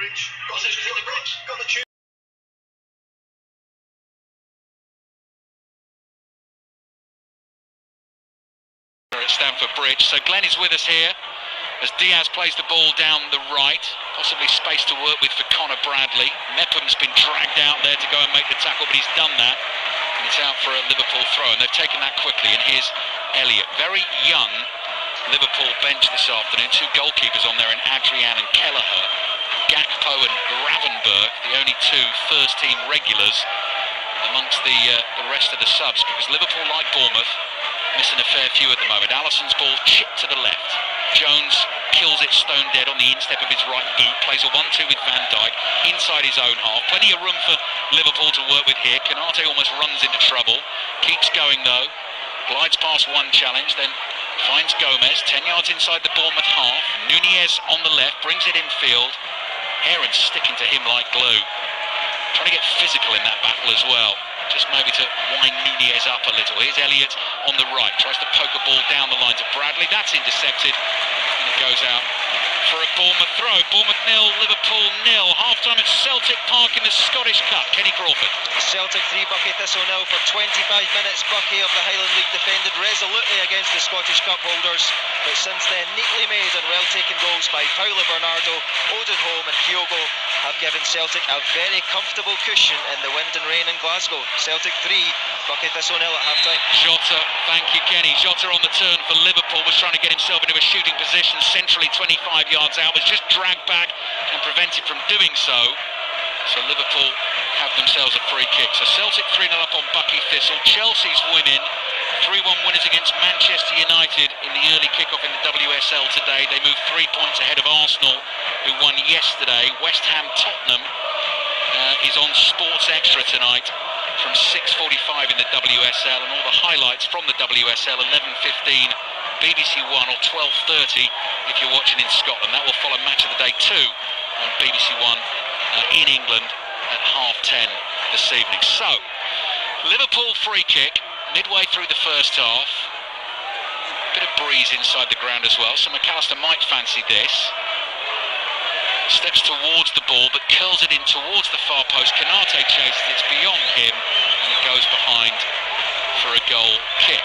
Bridge. Got the bridge. Got the tube. At Stamford Bridge. So Glenn is with us here as Diaz plays the ball down the right. Possibly space to work with for Connor Bradley. Mepham's been dragged out there to go and make the tackle, but he's done that. And it's out for a Liverpool throw, and they've taken that quickly. And here's Elliott, very young Liverpool bench this afternoon. Two goalkeepers on there in Adrian and Kelleher. Gakpo and Gravenberg, the only two first-team regulars amongst the rest of the subs, because Liverpool, like Bournemouth, missing a fair few at the moment. Allison's ball chipped to the left. Jones kills it stone dead on the instep of his right boot. Plays a 1-2 with Van Dijk inside his own half. Plenty of room for Liverpool to work with here. Canate almost runs into trouble. Keeps going though. Glides past one challenge, then finds Gomez 10 yards inside the Bournemouth half. Nunez on the left, brings it infield. Aaron's sticking to him like glue. Trying to get physical in that battle as well. Just maybe to wind Nunez up a little. Here's Elliott on the right. Tries to poke a ball down the line to Bradley. That's intercepted. And it goes out for a Bournemouth throw. Bournemouth 0, Liverpool 0. Half-time at Celtic Park in the Scottish Cup. Kenny Crawford. Celtic 3, Buckie Thistle 0 for 25 minutes. Buckie of the Highland League defended resolutely against the Scottish Cup holders, but since then neatly made and well-taken goals by Paolo Bernardo, Odin Holm and Kyogo have given Celtic a very comfortable cushion in the wind and rain in Glasgow. Celtic 3, Buckie Thistle 0 at half-time. Jota, thank you Kenny. Jota on the turn for Liverpool, was trying to get himself into a shooting position, centrally 25 yards out, was just dragged back and prevented from doing so. So Liverpool have themselves a free kick. So Celtic 3-0 up on Buckie Thistle. Chelsea's winning. 3-1 winners against Manchester United in the early kick-off in the WSL today. They moved 3 points ahead of Arsenal, who won yesterday. West Ham Tottenham is on Sports Extra tonight from 6:45 in the WSL, and all the highlights from the WSL 11:15 BBC One or 12:30 if you're watching in Scotland. That will follow Match of the Day 2 on BBC One in England at 10:30 this evening. So Liverpool free kick midway through the first half. Bit of breeze inside the ground as well, so McAllister might fancy this. Steps towards the ball, but curls it in towards the far post. Canate chases, it's beyond him, and it goes behind for a goal kick.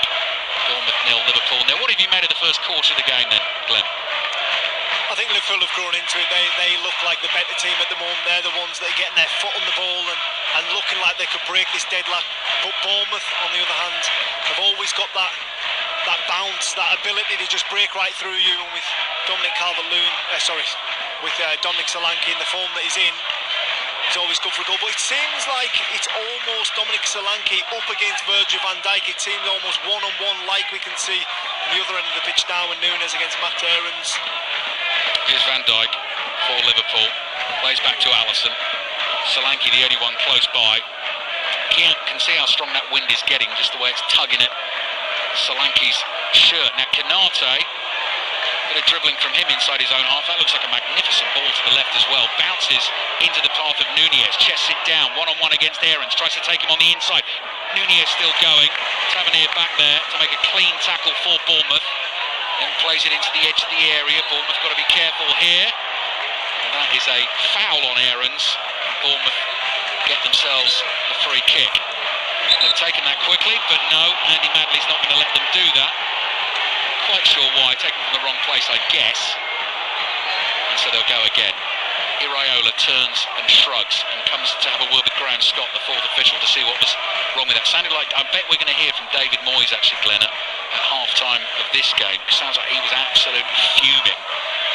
Bournemouth 0, Liverpool 0. What have you made of the first quarter of the game then, Glenn? I think Liverpool have grown into it. They look like the better team at the moment. They're the ones that are getting their foot on the ball and looking like they could break this deadlock. But Bournemouth, on the other hand, have always got that bounce, that ability to just break right through you. And with Dominic Dominic Solanke in the form that he's in, he's always good for a goal. But it seems like it's almost Dominic Solanke up against Virgil van Dijk. It seems almost one-on-one, like we can see on the other end of the pitch now with Nunez against Matt Aarons. Here's Van Dijk for Liverpool. Plays back to Allison. Solanke, the only one close by. Can see how strong that wind is getting, just the way it's tugging at Solanke's shirt. Now Canate, bit of dribbling from him inside his own half. That looks like a magnificent ball to the left as well. Bounces into the path of Nunez. Chests it down. One-on-one against Aarons. Tries to take him on the inside. Nunez still going. Tavernier back there to make a clean tackle for Bournemouth. Then plays it into the edge of the area. Bournemouth got to be careful here. And that is a foul on Aarons. Bournemouth get themselves a free kick. They've taken that quickly, but no, Andy Madley's not going to let them do that. Quite sure why. Taken from the wrong place, I guess. And so they'll go again. Iraola turns and shrugs and comes to have a word with Graham Scott, the fourth official, to see what was wrong with that. Sounded like, I bet we're going to hear from David Moyes actually, Glenn, at half-time of this game. Sounds like he was absolutely fuming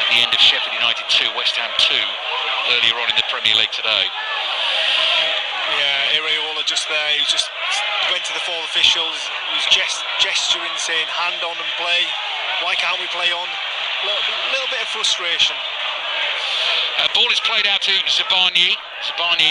at the end of Sheffield United 2, West Ham 2 earlier on in the Premier League today. Yeah, Iraola just there, he just went to the fourth officials, he was gesturing, saying hand on and play, why can't we play on? Little bit of frustration. Ball is played out to Zabani. Zabani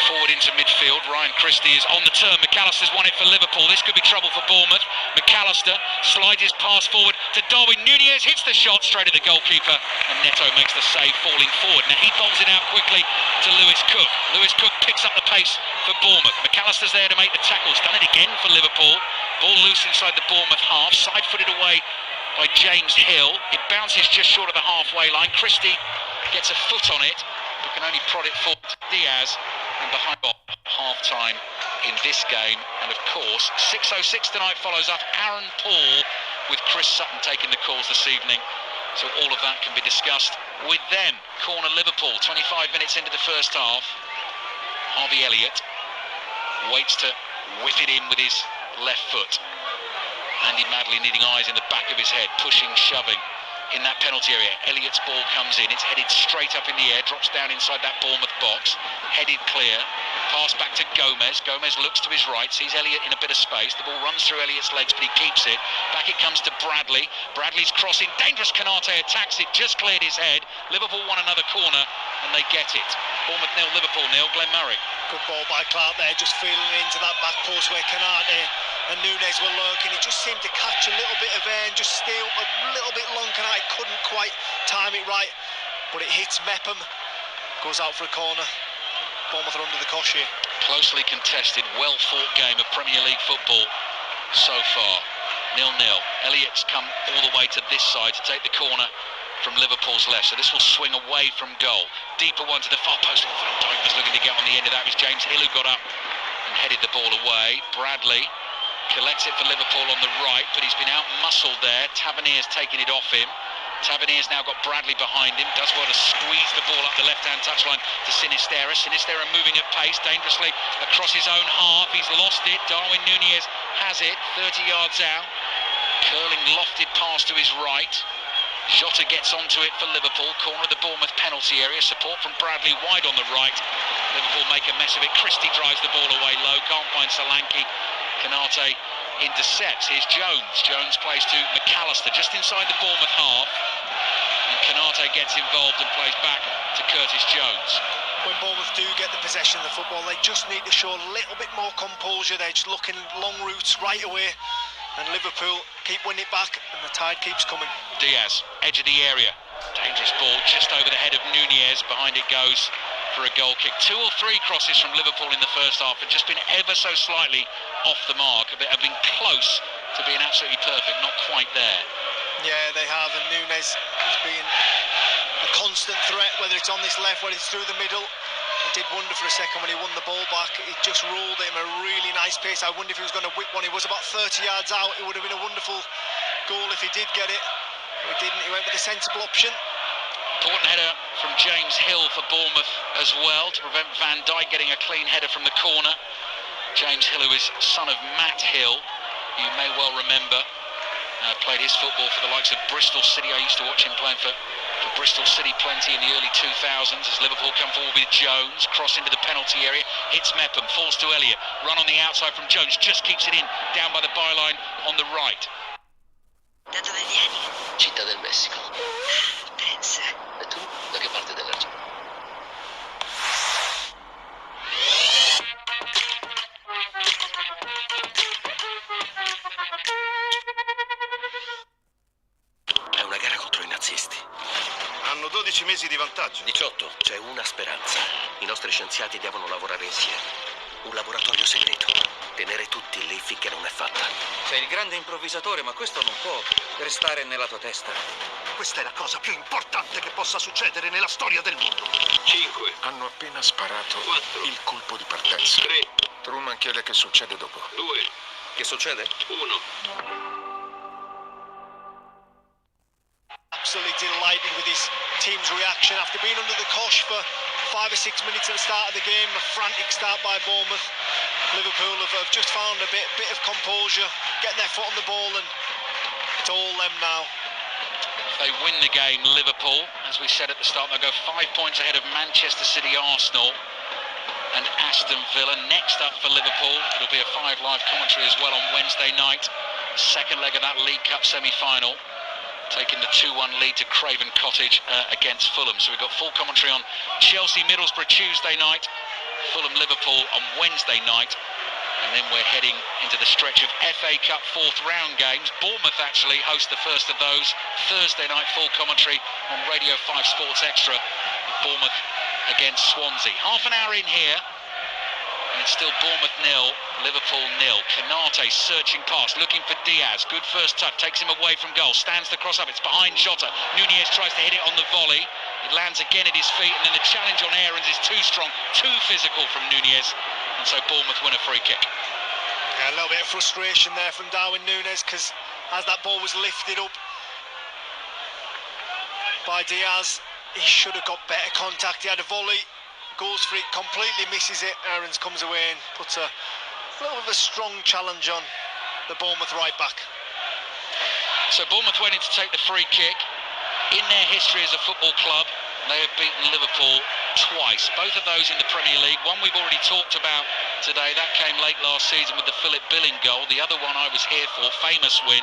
forward into midfield. Ryan Christie is on the turn. McAllister's won it for Liverpool. This could be trouble for Bournemouth. McAllister slides his pass forward to Darwin. Nunez hits the shot straight at the goalkeeper, and Neto makes the save falling forward. Now he bowls it out quickly to Lewis Cook. Lewis Cook picks up the pace for Bournemouth. McAllister's there to make the tackles. Done it again for Liverpool. Ball loose inside the Bournemouth half. Side-footed away by James Hill. It bounces just short of the halfway line. Christie gets a foot on it, but can only prod it forward to Diaz, and behind half-time in this game. And of course, 6:06 tonight follows up. Aaron Paul with Chris Sutton taking the calls this evening. So all of that can be discussed with them. Corner Liverpool, 25 minutes into the first half. Harvey Elliott waits to whip it in with his left foot. Andy Madley needing eyes in the back of his head, pushing, shoving in that penalty area. Elliott's ball comes in, it's headed straight up in the air, drops down inside that Bournemouth box, headed clear, pass back to Gomez. Gomez looks to his right, sees Elliott in a bit of space, the ball runs through Elliott's legs but he keeps it. Back it comes to Bradley. Bradley's crossing, dangerous. Konate attacks it, just cleared his head. Liverpool won another corner and they get it. Bournemouth 0, Liverpool 0. Glenn Murray. Good ball by Clark there, just feeling into that back post where Konate and Nunes were lurking. It just seemed to catch a little bit of air and just stay up a little bit long. Konate couldn't quite time it right, but it hits Mepham, goes out for a corner. Bournemouth are under the cosh here. Closely contested, well-fought game of Premier League football so far. 0-0. Elliott's come all the way to this side to take the corner from Liverpool's left, so this will swing away from goal. Deeper one to the far post. Van Dijk was looking to get on the end of that. It was James Hill who got up and headed the ball away. Bradley collects it for Liverpool on the right, but he's been out-muscled there. Tavernier's taken it off him. Tavernier's now got Bradley behind him, does well to squeeze the ball up the left-hand touchline to Sinisterra. Sinisterra moving at pace, dangerously across his own half. He's lost it. Darwin Núñez has it, 30 yards out. Curling lofted pass to his right. Jota gets onto it for Liverpool. Corner of the Bournemouth penalty area. Support from Bradley wide on the right. Liverpool make a mess of it. Christie drives the ball away low. Can't find Solanke. Konate intercepts. Here's Jones. Jones plays to McAllister just inside the Bournemouth half. And Konate gets involved and plays back to Curtis Jones. When Bournemouth do get the possession of the football, they just need to show a little bit more composure. They're just looking long routes right away. And Liverpool keep winning it back, and the tide keeps coming. Diaz, edge of the area. Dangerous ball just over the head of Núñez. Behind it goes for a goal kick. 2 or 3 crosses from Liverpool in the first half have just been ever so slightly off the mark. Have been close to being absolutely perfect, not quite there. Yeah, they have, and Núñez has been a constant threat, whether it's on this left, whether it's through the middle. He did wonder for a second when he won the ball back. It just rolled at him a really nice pace. I wonder if he was going to whip one. He was about 30 yards out. It would have been a wonderful goal if he did get it. But he didn't. He went with a sensible option. Important header from James Hill for Bournemouth as well to prevent Van Dijk getting a clean header from the corner. James Hill, who is son of Matt Hill, you may well remember, played his football for the likes of Bristol City. I used to watch him playing for Bristol City plenty in the early 2000s as Liverpool come forward with Jones, cross into the penalty area, hits Mepham, falls to Elliott, run on the outside from Jones, just keeps it in, down by the byline on the right. Da dove vieni? Città del Messico. Pensa. E tu? Da che parte dell'Argentina? È una gara contro i nazisti. Hanno 12 mesi di vantaggio. 18. C'è una speranza. I nostri scienziati devono lavorare insieme. Un laboratorio segreto. Tenere tutti lì finché non è fatta. Sei il grande improvvisatore, ma questo non può restare nella tua testa. Questa è la cosa più importante che possa succedere nella storia del mondo. 5. Hanno appena sparato 4. il colpo di partenza. 3. Truman chiede che succede dopo. 2. Che succede? 1. Absolutely delighted with his team's reaction after being under the cosh for 5 or 6 minutes at the start of the game. A frantic start by Bournemouth. Liverpool have just found a bit of composure, getting their foot on the ball, and it's all them now. They win the game, Liverpool. As we said at the start, they'll go 5 points ahead of Manchester City, Arsenal and Aston Villa. Next up for Liverpool, it'll be a 5 live commentary as well on Wednesday night. Second leg of that League Cup semi-final, taking the 2-1 lead to Craven Cottage against Fulham. So we've got full commentary on Chelsea-Middlesbrough Tuesday night, Fulham-Liverpool on Wednesday night, and then we're heading into the stretch of FA Cup 4th round games. Bournemouth actually host the first of those. Thursday night full commentary on Radio 5 Sports Extra, Bournemouth against Swansea. Half an hour in here, and it's still Bournemouth 0, Liverpool 0. Konate searching pass, looking for Diaz. Good first touch, takes him away from goal, stands the cross up, it's behind Jota. Núñez tries to hit it on the volley. It lands again at his feet, and then the challenge on Aarons is too strong, too physical from Nunez, and so Bournemouth win a free kick. Yeah, a little bit of frustration there from Darwin Nunez, because as that ball was lifted up by Diaz, he should have got better contact. He had a volley, goes for it, completely misses it. Aarons comes away and puts a little bit of a strong challenge on the Bournemouth right back. So Bournemouth went in to take the free kick. In their history as a football club, they have beaten Liverpool twice, both of those in the Premier League. One we've already talked about today, that came late last season with the Philip Billing goal. The other one I was here for, famous win.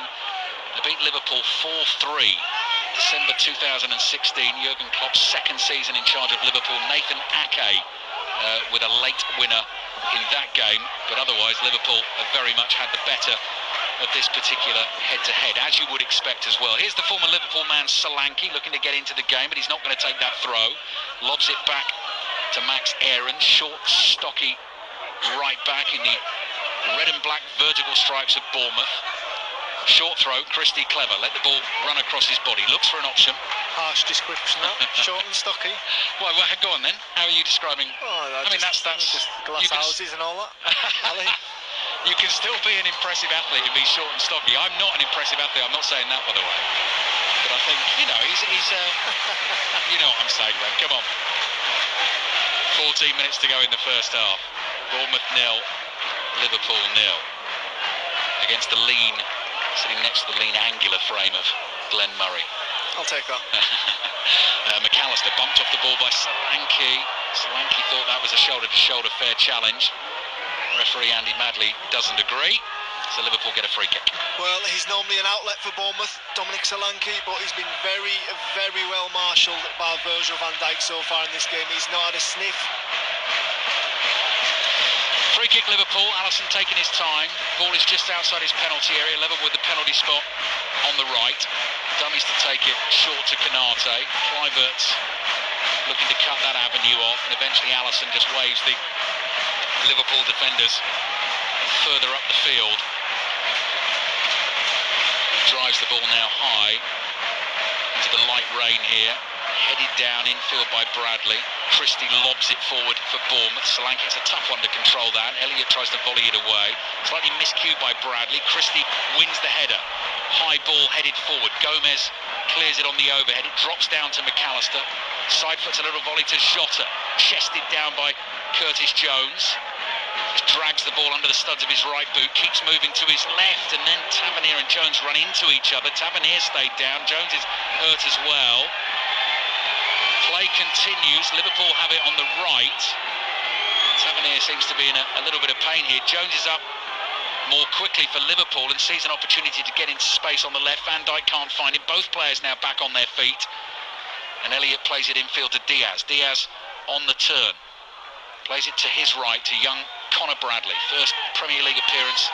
They beat Liverpool 4-3. December 2016, Jurgen Klopp's second season in charge of Liverpool. Nathan Ake with a late winner in that game, but otherwise Liverpool have very much had the better of this particular head-to-head, as you would expect as well. Here's the former Liverpool man Solanke looking to get into the game, but he's not going to take that throw. Lobs it back to Max Aarons, short, stocky right back in the red and black vertical stripes of Bournemouth. Short throw, Christie clever, let the ball run across his body, looks for an option. Harsh description, that. Short and stocky. Well, go on then. How are you describing? Oh, I mean, that's just glass houses and all that. You can still be an impressive athlete and be short and stocky. I'm not an impressive athlete. I'm not saying that, by the way. But I think, you know, he's you know what I'm saying, man. Come on. 14 minutes to go in the first half. Bournemouth 0, Liverpool 0. Against the lean, sitting next to the lean, angular frame of Glenn Murray. I'll take that. McAllister bumped off the ball by Solanke. Solanke thought that was a shoulder-to-shoulder fair challenge. Referee Andy Madley doesn't agree, so Liverpool get a free kick. Well, he's normally an outlet for Bournemouth, Dominic Solanke, but he's been very, very well marshalled by Virgil van Dijk so far in this game. He's not had a sniff. Free kick Liverpool, Alisson taking his time. Ball is just outside his penalty area, level with the penalty spot on the right. Dummies to take it short to Canate. Kluivert's looking to cut that avenue off, and eventually Alisson just waves the Liverpool defenders further up the field. Drives the ball now high into the light rain here. Headed down infield by Bradley. Christie lobs it forward for Bournemouth. Solanke has a tough one to control that. Elliott tries to volley it away. Slightly miscued by Bradley. Christie wins the header. High ball headed forward. Gomez clears it on the overhead. It drops down to McAllister. Side foots a little volley to Jota. Chested down by Curtis Jones. Just drags the ball under the studs of his right boot. Keeps moving to his left, and then Tavernier and Jones run into each other. Tavernier stayed down. Jones is hurt as well. Play continues. Liverpool have it on the right. Tavernier seems to be in a little bit of pain here. Jones is up more quickly for Liverpool and sees an opportunity to get into space on the left. Van Dijk can't find him. Both players now back on their feet. And Elliott plays it infield to Diaz. Diaz on the turn. Plays it to his right, to young Conor Bradley. First Premier League appearance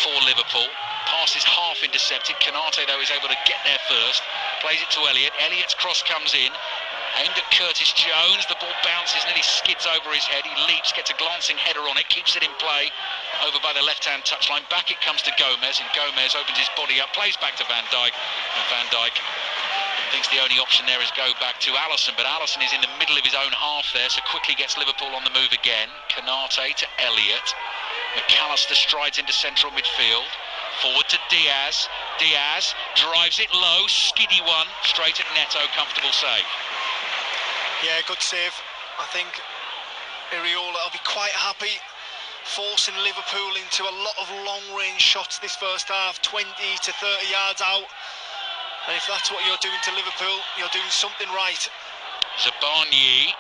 for Liverpool. Pass is half intercepted. Canate, though, is able to get there first. Plays it to Elliott. Elliott's cross comes in. Aimed at Curtis Jones. The ball bounces, nearly skids over his head. He leaps, gets a glancing header on it, keeps it in play over by the left-hand touchline. Back it comes to Gomez, and Gomez opens his body up, plays back to Van Dijk, and Van Dijk thinks the only option there is go back to Alisson, but Alisson is in the middle of his own half there, so quickly gets Liverpool on the move again. Canate to Elliott. McAllister strides into central midfield. Forward to Diaz. Diaz drives it low, skiddy one, straight at Neto, comfortable save. Yeah, good save. I think Iriola will be quite happy, forcing Liverpool into a lot of long-range shots this first half, 20 to 30 yards out. And if that's what you're doing to Liverpool, you're doing something right. Zabarnyi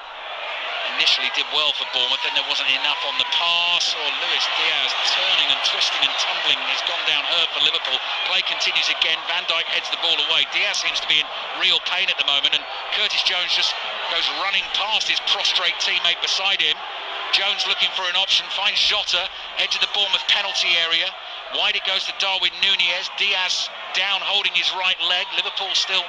initially did well for Bournemouth, then there wasn't enough on the pass. Luis Diaz turning and twisting and tumbling, has gone down hurt for Liverpool. Play continues again. Van Dijk heads the ball away. Diaz seems to be in real pain at the moment, and Curtis Jones just goes running past his prostrate teammate beside him. Jones looking for an option, finds Jota, edge of the Bournemouth penalty area. Wide it goes to Darwin Nunez. Diaz down holding his right leg. Liverpool still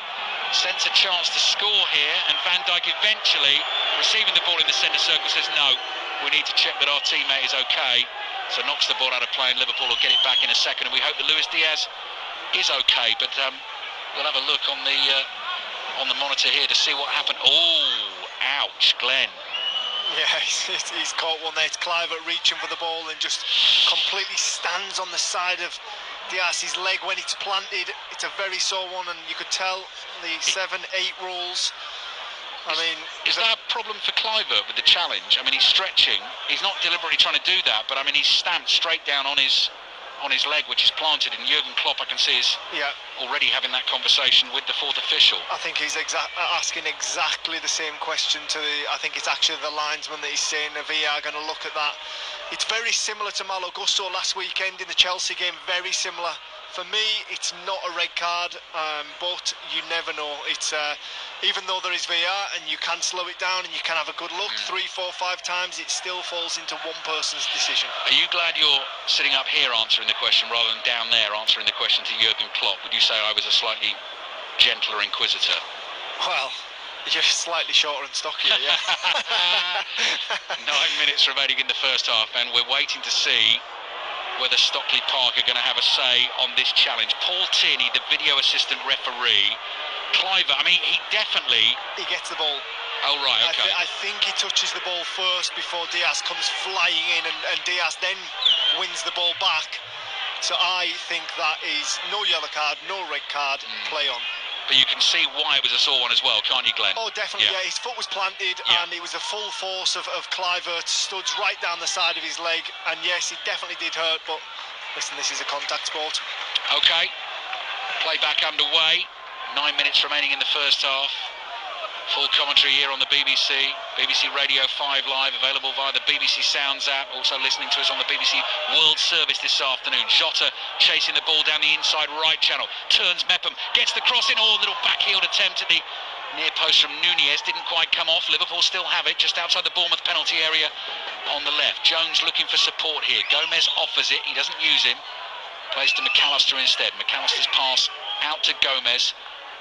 sense a chance to score here, and Van Dijk eventually, receiving the ball in the centre circle, says no, we need to check that our teammate is okay, so knocks the ball out of play, and Liverpool will get it back in a second, and we hope that Luis Diaz is okay. But we'll have a look on on the monitor here to see what happened. Oh, ouch, Glenn. Yeah, he's caught one there. It's Clivert reaching for the ball and just completely stands on the side of Diaz's leg when it's planted. It's a very sore one, and you could tell the 7-8 rolls. I mean, is that a problem for Clivert with the challenge? I mean, he's stretching. He's not deliberately trying to do that, but I mean, he's stamped straight down on his leg, which is planted, and Jurgen Klopp, I can see, is already having that conversation with the fourth official. I think he's asking exactly the same question to I think it's actually the linesman that he's saying the VAR going to look at that. It's very similar to Malo Gusto last weekend in the Chelsea game, very similar. For me, it's not a red card, but you never know. It's even though there is VAR and you can slow it down and you can have a good look 3, 4, 5 times, it still falls into one person's decision. Are you glad you're sitting up here answering the question rather than down there answering the question to Jurgen Klopp? Would you say I was a slightly gentler inquisitor? Well, you're slightly shorter and stockier, yeah. 9 minutes remaining in the first half, and we're waiting to see whether Stockley Park are going to have a say on this challenge. Paul Tierney, the video assistant referee. Clivert, I mean, he gets the ball. Oh, right, okay. I think he touches the ball first before Diaz comes flying in, and Diaz then wins the ball back. So I think that is no yellow card, no red card, play on. But you can see why it was a sore one as well, can't you, Glenn? Oh, definitely, yeah. His foot was planted, and it was the full force of Clivert, studs right down the side of his leg, and yes, it definitely did hurt, but listen, this is a contact sport. Okay, play back underway, 9 minutes remaining in the first half. Full commentary here on the BBC Radio 5 Live, available via the BBC Sounds app, also listening to us on the BBC World Service this afternoon. Jota chasing the ball down the inside right channel, turns Mepham, gets the cross in, little back-heeled attempt at the near post from Nunez, didn't quite come off. Liverpool still have it just outside the Bournemouth penalty area on the left. Jones looking for support here, Gomez offers it, he doesn't use him, plays to McAllister instead. McAllister's pass out to Gomez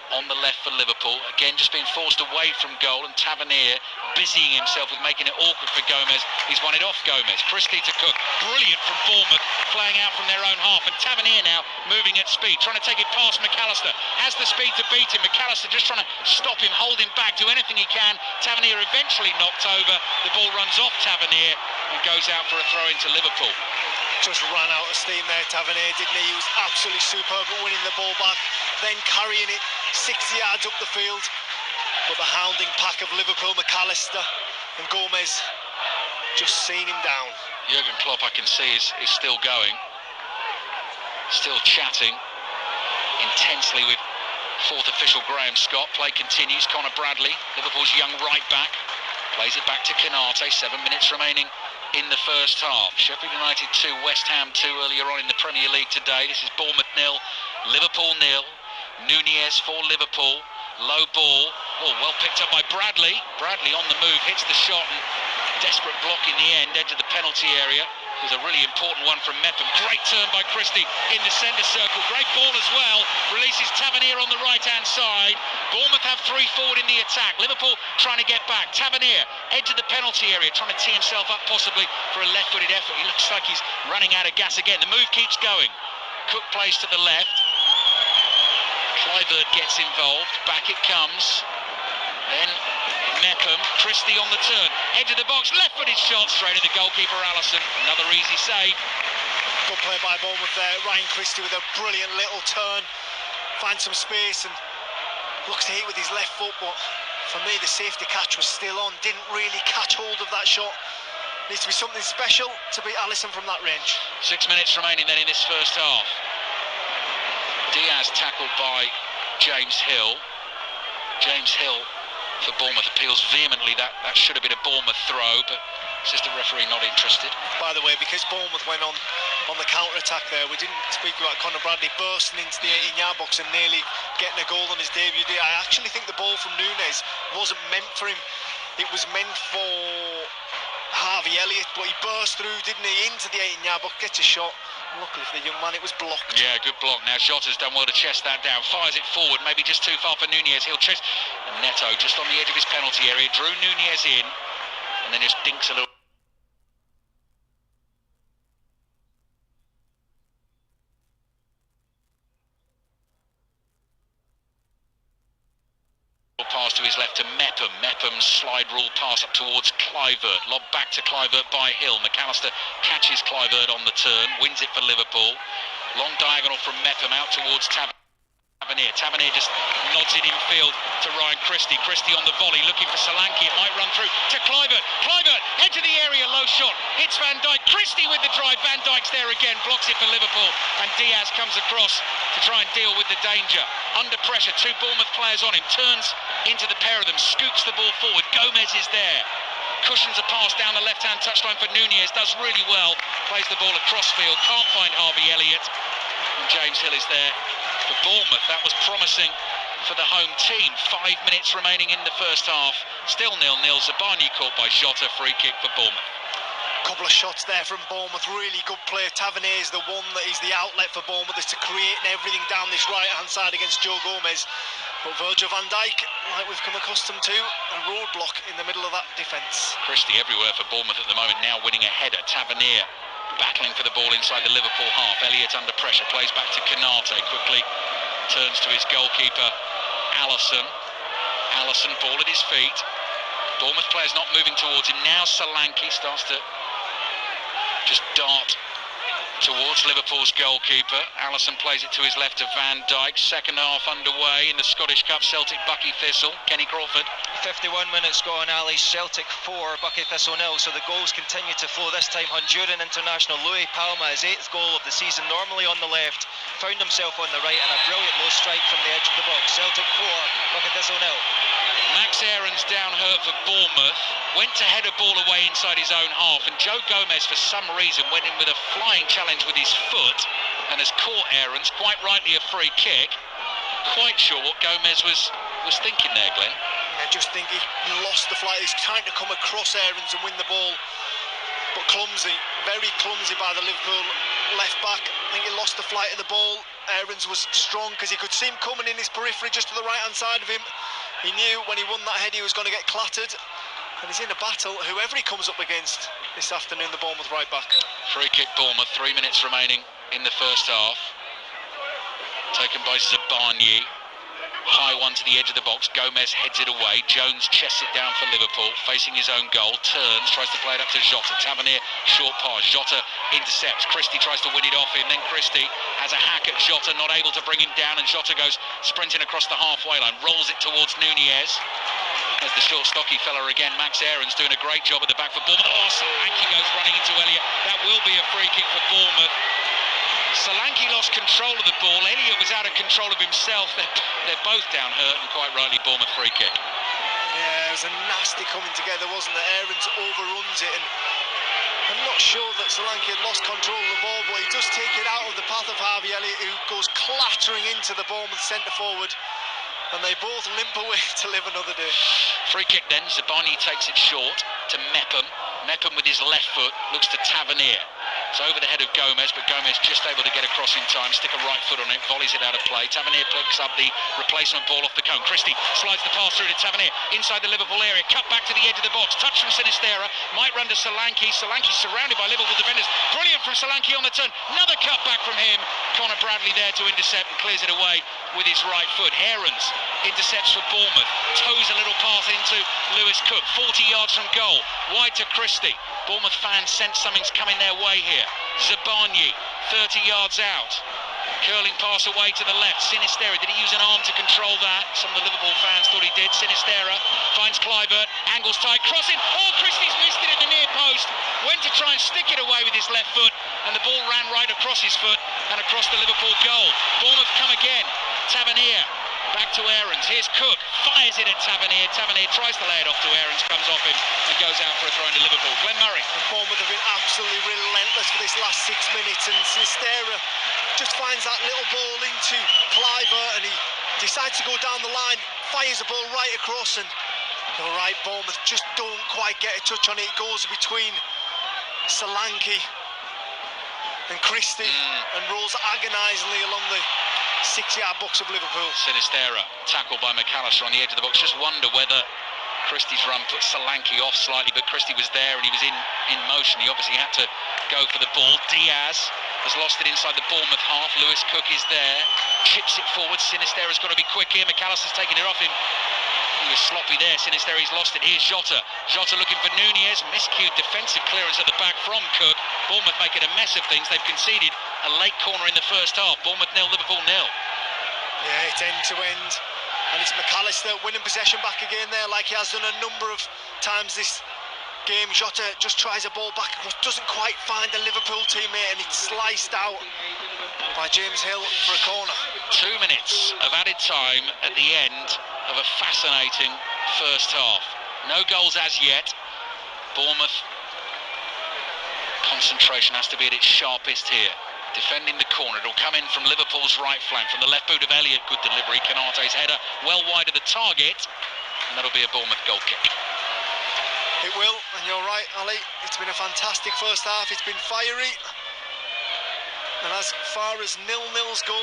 on the left for Liverpool, again just being forced away from goal, and Tavernier busying himself with making it awkward for Gomez. He's won it off Gomez. Christie to Cook, brilliant from Bournemouth, playing out from their own half, and Tavernier now moving at speed, trying to take it past McAllister, has the speed to beat him. McAllister just trying to stop him, hold him back, do anything he can. Tavernier eventually knocked over, the ball runs off Tavernier and goes out for a throw into Liverpool. Just ran out of steam there, Tavernier, didn't he? He was absolutely superb at winning the ball back, then carrying it 60 yards up the field. But the hounding pack of Liverpool, McAllister and Gomez, just seeing him down. Jurgen Klopp, I can see, is still going, still chatting intensely with fourth official Graham Scott. Play continues. Conor Bradley, Liverpool's young right back, plays it back to Canate. 7 minutes remaining in the first half. Sheffield United 2, West Ham 2 earlier on in the Premier League today. This is Bournemouth 0, Liverpool 0. Nunez for Liverpool, low ball, well picked up by Bradley. Bradley on the move, hits the shot, and desperate block in the end, edge of the penalty area. It was a really important one from Mepham. Great turn by Christie in the centre circle. Great ball as well. Releases Tavernier on the right-hand side. Bournemouth have 3 forward in the attack. Liverpool trying to get back. Tavernier, edge of the penalty area, trying to tee himself up possibly for a left-footed effort. He looks like he's running out of gas again. The move keeps going. Cook plays to the left. Clivert gets involved. Back it comes. Then Mepham, Christie on the turn, edge of the box, left-footed shot straight at the goalkeeper Allison. Another easy save. Good play by Bournemouth there. Ryan Christie with a brilliant little turn, finds some space and looks to hit with his left foot, but for me the safety catch was still on, didn't really catch hold of that shot. Needs to be something special to beat Allison from that range. 6 minutes remaining then in this first half. Diaz tackled by James Hill. James Hill for Bournemouth appeals vehemently that should have been a Bournemouth throw, but assistant referee not interested. By the way, because Bournemouth went on the counter-attack there, we didn't speak about Conor Bradley bursting into the 18-yard box and nearly getting a goal on his debut. I actually think the ball from Nunez wasn't meant for him. It was meant for Harvey Elliott, but he burst through, didn't he, into the 18-yard box, gets a shot. Luckily for the young man, it was blocked. Yeah, good block. Now Jota's done well to chest that down, fires it forward, maybe just too far for Nunez. He'll chest, and Neto just on the edge of his penalty area, drew Nunez in, and then just dinks a little. slide rule pass up towards Kluivert. Lob back to Kluivert by Hill. McAllister catches Kluivert on the turn, wins it for Liverpool. Long diagonal from Mepham out towards Tavernier. Tavernier just nods it in field to Ryan Christie. Christie on the volley, looking for Solanke. It might run through to Kluivert. Kluivert, edge of the area, low shot. Hits Van Dijk. Christie with the drive. Van Dijk's there again, blocks it for Liverpool. And Diaz comes across to try and deal with the danger. Under pressure, two Bournemouth players on him. Turns into the pair of them, scoops the ball forward. Gomez is there. Cushions a pass down the left-hand touchline for Nunez. Does really well. Plays the ball across field. Can't find Harvey Elliott. And James Hill is there for Bournemouth. That was promising for the home team. 5 minutes remaining in the first half. Still 0-0. Zabani caught by Jota. Free kick for Bournemouth. Couple of shots there from Bournemouth, really good play. Tavernier is the one that is the outlet for Bournemouth, is to create everything down this right-hand side against Joe Gomez. But Virgil van Dijk, like we've come accustomed to, a roadblock in the middle of that defence. Christie everywhere for Bournemouth at the moment, now winning a header. Tavernier battling for the ball inside the Liverpool half. Elliott under pressure, plays back to Canate, quickly turns to his goalkeeper, Alisson. Alisson, ball at his feet. Bournemouth players not moving towards him. Now Solanke starts to just dart towards Liverpool's goalkeeper. Alisson plays it to his left to Van Dijk. Second half underway in the Scottish Cup. Celtic Bucky Thistle. Kenny Crawford. 51 minutes gone, Ali. Celtic 4, Bucky Thistle 0. So the goals continue to flow. This time Honduran international Louis Palma, his 8th goal of the season, normally on the left, found himself on the right, and a brilliant low strike from the edge of the box. Celtic 4, Bucky Thistle 0. Max Aarons down hurt for Bournemouth. Went to head a ball away inside his own half, and Joe Gomez for some reason went in with a flying challenge with his foot and has caught Aarons, quite rightly a free kick. Quite sure what Gomez was thinking there, Glenn. I just think he lost the flight. He's trying to come across Aarons and win the ball, but clumsy, very clumsy by the Liverpool left back. I think he lost the flight of the ball. Aarons was strong because he could see him coming in his periphery just to the right hand side of him. He knew when he won that head he was going to get clattered, and he's in a battle, whoever he comes up against this afternoon, the Bournemouth right back. Free kick Bournemouth, 3 minutes remaining in the first half. Taken by Zabani. High one to the edge of the box. Gomez heads it away. Jones chests it down for Liverpool, facing his own goal. Turns, tries to play it up to Jota. Tavernier, short pass. Jota intercepts. Christie tries to win it off him. Then Christie has a hack at Jota, not able to bring him down, and Jota goes sprinting across the halfway line. Rolls it towards Nunez. There's the short, stocky fella again. Max Aarons doing a great job at the back for Bournemouth. Oh, Solanke goes running into Elliott. That will be a free kick for Bournemouth. Solanke lost control of the ball. Elliott was out of control of himself. They're both down hurt, and quite rightly Bournemouth free kick. Yeah, it was a nasty coming together, wasn't it? Aarons overruns it, and I'm not sure that Solanke had lost control of the ball, but he does take it out of the path of Harvey Elliott, who goes clattering into the Bournemouth centre forward, and they both limp away to live another day. Free kick then. Zabani takes it short to Mepham. Mepham with his left foot looks to Tavernier. It's over the head of Gomez, but Gomez just able to get across in time, stick a right foot on it, volleys it out of play. Tavernier picks up the replacement ball off the cone. Christie slides the pass through to Tavernier inside the Liverpool area, cut back to the edge of the box, touch from Sinistera, might run to Solanke. Solanke surrounded by Liverpool defenders. Brilliant from Solanke on the turn. Another cut back from him. Connor Bradley there to intercept and clears it away with his right foot. Aarons intercepts for Bournemouth, toes a little pass into Lewis Cook, 40 yards from goal, wide to Christie. Bournemouth fans sense something's coming their way here. Zabani, 30 yards out. Curling pass away to the left. Sinistera, did he use an arm to control that? Some of the Liverpool fans thought he did. Sinistera finds Kluivert, angles tight, crossing. Oh, Christie's missed it at the near post. Went to try and stick it away with his left foot, and the ball ran right across his foot and across the Liverpool goal. Bournemouth come again. Tavernier. Back to Aarons. Here's Cook. Fires it at Tavernier. Tavernier tries to lay it off to Aarons. Comes off him and goes out for a throw into Liverpool. Glenn Murray. And Bournemouth have been absolutely relentless for this last 6 minutes. And Sinistera just finds that little ball into Kluivert, and he decides to go down the line. Fires the ball right across, and all right, Bournemouth just don't quite get a touch on it. It goes between Solanke and Christie and rolls agonisingly along the 6-yard box of Liverpool. Sinistera tackled by McAllister on the edge of the box. Just wonder whether Christie's run put Solanke off slightly, but Christie was there and he was in motion. He obviously had to go for the ball. Diaz has lost it inside the Bournemouth half. Lewis Cook is there, chips it forward. Sinistera's got to be quick here. McAllister's taking it off him. He was sloppy there. Sinister, he's lost it. Here's Jota. Jota looking for Nunez. Miscued defensive clearance at the back from Cook. Bournemouth making a mess of things. They've conceded a late corner in the first half. Bournemouth 0, Liverpool 0. Yeah, it's end to end. And it's McAllister winning possession back again there, like he has done a number of times this game. Jota just tries a ball back, doesn't quite find the Liverpool teammate, and it's sliced out by James Hill for a corner. 2 minutes of added time at the end of a fascinating first half. No goals as yet. Bournemouth concentration has to be at its sharpest here. Defending the corner, it'll come in from Liverpool's right flank, from the left boot of Elliott. Good delivery, Konaté's header well wide of the target, and that'll be a Bournemouth goal kick. It will, and you're right, Ali, it's been a fantastic first half. It's been fiery, and as far as 0-0s go,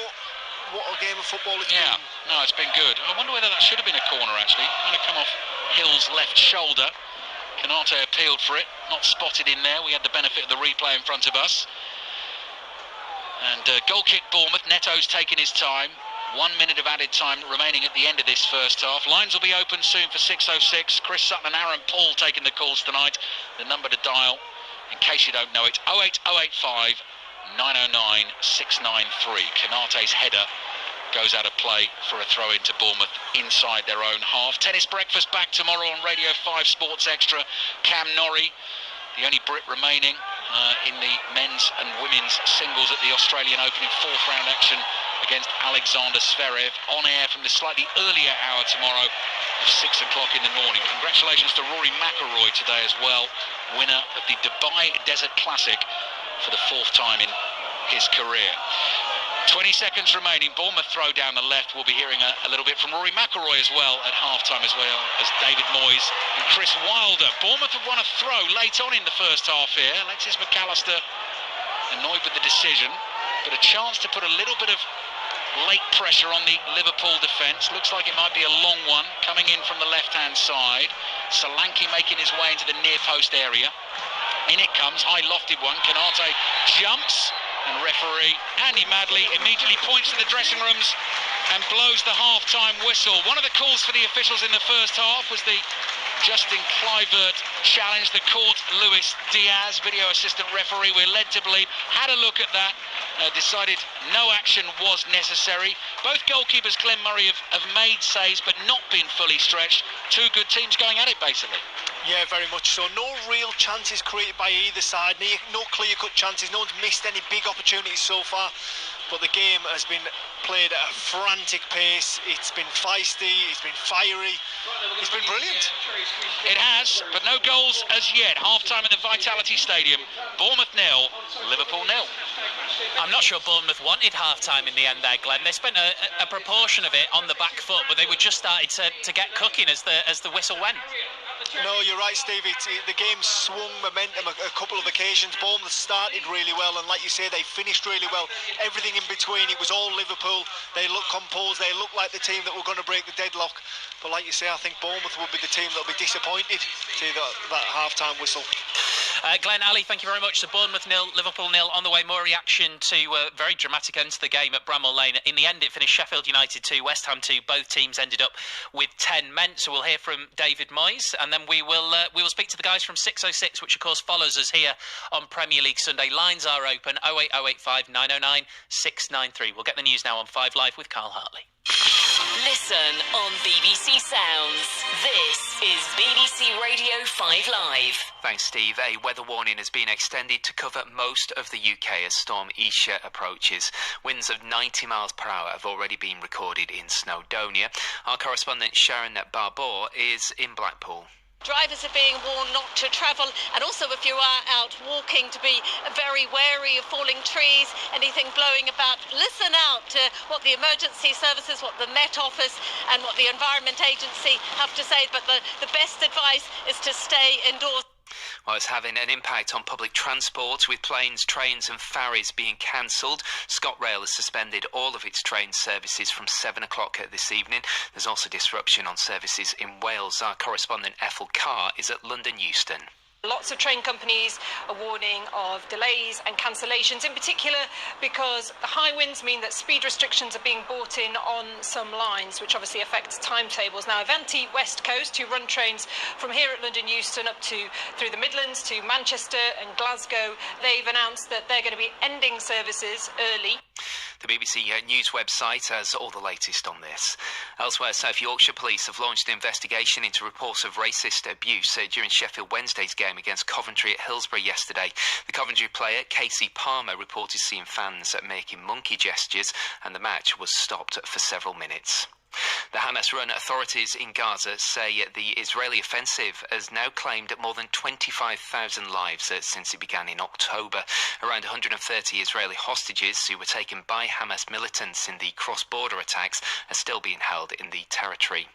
what a game of football it's been. No, it's been good. I wonder whether that should have been a corner, actually. Might have come off Hill's left shoulder. Konaté appealed for it, not spotted in there. We had the benefit of the replay in front of us. And goal kick Bournemouth. Neto's taking his time. 1 minute of added time remaining at the end of this first half. Lines will be open soon for 606. Chris Sutton and Aaron Paul taking the calls tonight. The number to dial, in case you don't know it, 08085 909 693. Konaté's header goes out of play for a throw into Bournemouth inside their own half. Tennis breakfast back tomorrow on Radio 5 Sports Extra. Cam Norrie, the only Brit remaining in the men's and women's singles at the Australian Open in fourth round action against Alexander Zverev, on air from the slightly earlier hour tomorrow of 6 o'clock in the morning. Congratulations to Rory McIlroy today as well, winner of the Dubai Desert Classic for the fourth time in his career. 20 seconds remaining. Bournemouth throw down the left. We'll be hearing a little bit from Rory McIlroy as well at half-time, as well as David Moyes and Chris Wilder. Bournemouth have won a throw late on in the first half here. Alexis McAllister annoyed with the decision, but a chance to put a little bit of late pressure on the Liverpool defence. Looks like it might be a long one coming in from the left-hand side. Solanke making his way into the near post area. In it comes, high lofted one. Konaté jumps, and referee Andy Madley immediately points to the dressing rooms and blows the half-time whistle. One of the calls for the officials in the first half was the Justin Kluivert challenge that caught Luis Diaz. Video assistant referee, we're led to believe, had a look at that, decided no action was necessary. Both goalkeepers, Glenn Murray, have made saves but not been fully stretched. Two good teams going at it, basically. Yeah, very much so. No real chances created by either side. No clear-cut chances. No one's missed any big opportunities so far. But the game has been played at a frantic pace. It's been feisty. It's been fiery. It's been brilliant. It has, but no goals as yet. Half-time at the Vitality Stadium. Bournemouth 0, Liverpool 0. I'm not sure Bournemouth wanted half-time in the end there, Glenn. They spent a proportion of it on the back foot, but they were just starting to get cooking as the whistle went. No, you're right, Steve. The game swung momentum a couple of occasions. Bournemouth started really well, and like you say, they finished really well. Everything in between, it was all Liverpool. They looked composed. They looked like the team that were going to break the deadlock. But like you say, I think Bournemouth will be the team that will be disappointed to that half-time whistle. Glenn, Ali, thank you very much. So Bournemouth 0, Liverpool 0 on the way. More reaction to a very dramatic end to the game at Bramall Lane. In the end, it finished Sheffield United 2, West Ham 2. Both teams ended up with 10 men. So we'll hear from David Moyes, and then we will speak to the guys from 606, which of course follows us here on Premier League Sunday. Lines are open, 08085 909 693. We'll get the news now on 5 Live with Carl Hartley. Listen on BBC Sounds. This is BBC Radio 5 Live. Thanks, Steve. A weather warning has been extended to cover most of the UK as Storm Isha approaches. Winds of 90 miles per hour have already been recorded in Snowdonia. Our correspondent Sharon Barbour is in Blackpool. Drivers are being warned not to travel, and also if you are out walking, to be very wary of falling trees, anything blowing about. Listen out to what the emergency services, what the Met Office and what the Environment Agency have to say, but the best advice is to stay indoors. Well, it's having an impact on public transport, with planes, trains and ferries being cancelled. ScotRail has suspended all of its train services from 7 o'clock this evening. There's also disruption on services in Wales. Our correspondent Ethel Carr is at London Euston. Lots of train companies are warning of delays and cancellations, in particular because the high winds mean that speed restrictions are being brought in on some lines, which obviously affects timetables. Now, Avanti West Coast, who run trains from here at London Euston up to through the Midlands to Manchester and Glasgow, they've announced that they're going to be ending services early. The BBC News website has all the latest on this. Elsewhere, South Yorkshire Police have launched an investigation into reports of racist abuse during Sheffield Wednesday's game against Coventry at Hillsborough yesterday. The Coventry player, Casey Palmer, reported seeing fans making monkey gestures, and the match was stopped for several minutes. The Hamas-run authorities in Gaza say the Israeli offensive has now claimed more than 25,000 lives since it began in October. Around 130 Israeli hostages who were taken by Hamas militants in the cross-border attacks are still being held in the territory.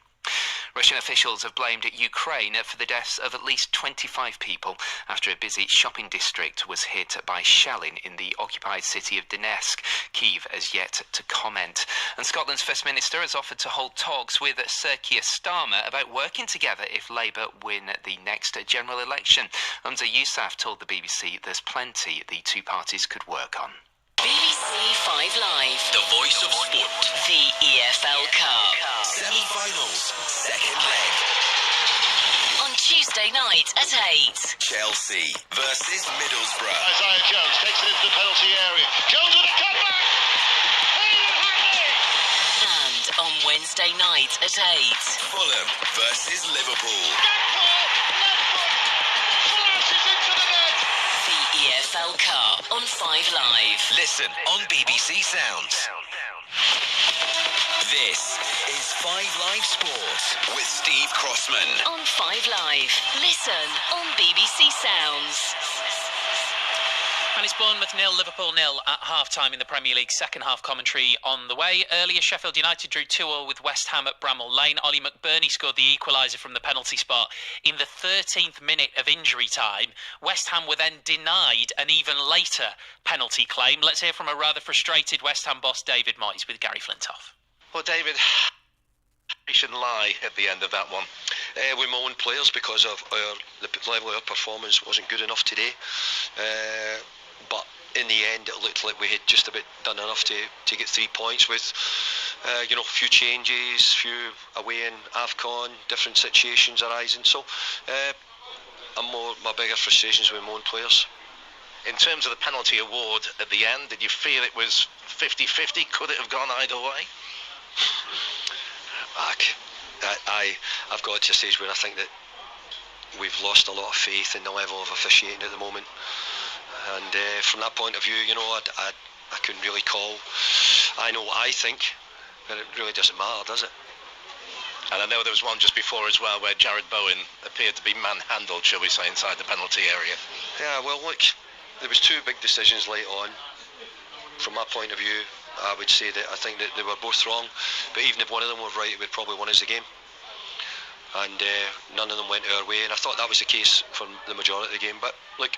Russian officials have blamed Ukraine for the deaths of at least 25 people after a busy shopping district was hit by shelling in the occupied city of Donetsk. Kyiv has yet to comment. And Scotland's First Minister has offered to hold talks with Sir Keir Starmer about working together if Labour win the next general election. Humza Yousaf told the BBC there's plenty the two parties could work on. BBC 5 Live. The voice of sport. The EFL Cup. Semi-finals. Second leg. On Tuesday night at 8. Chelsea versus Middlesbrough. Isaiah Jones takes it into the penalty area. Jones with a cutback! And on Wednesday night at 8. Fulham versus Liverpool. EFL Cup on 5 Live. Listen on BBC Sounds. This is 5 Live Sport with Steve Crossman. On 5 Live. Listen on BBC Sounds. And it's Bournemouth 0, Liverpool 0 at half-time in the Premier League. Second half commentary on the way. Earlier, Sheffield United drew 2-2 with West Ham at Bramall Lane. Ollie McBurney scored the equaliser from the penalty spot in the 13th minute of injury time. West Ham were then denied an even later penalty claim. Let's hear from a rather frustrated West Ham boss, David Moyes, with Gary Flintoff. Well, David, we shouldn't lie at the end of that one. We moaned players because of the level of our performance wasn't good enough today. But in the end, it looked like we had just about done enough to get 3 points with, a few changes, few away in AFCON, different situations arising. So, my bigger frustrations with my own players. In terms of the penalty award at the end, did you feel it was 50-50? Could it have gone either way? I've got to a stage where I think that we've lost a lot of faith in the level of officiating at the moment. And from that point of view, I couldn't really call. I know what I think, but it really doesn't matter, does it? And I know there was one just before as well where Jared Bowen appeared to be manhandled, shall we say, inside the penalty area. Yeah, well, look, there was two big decisions late on. From my point of view, I would say that I think that they were both wrong, but even if one of them were right, it would probably won us the game. And none of them went our way, and I thought that was the case for the majority of the game. But look,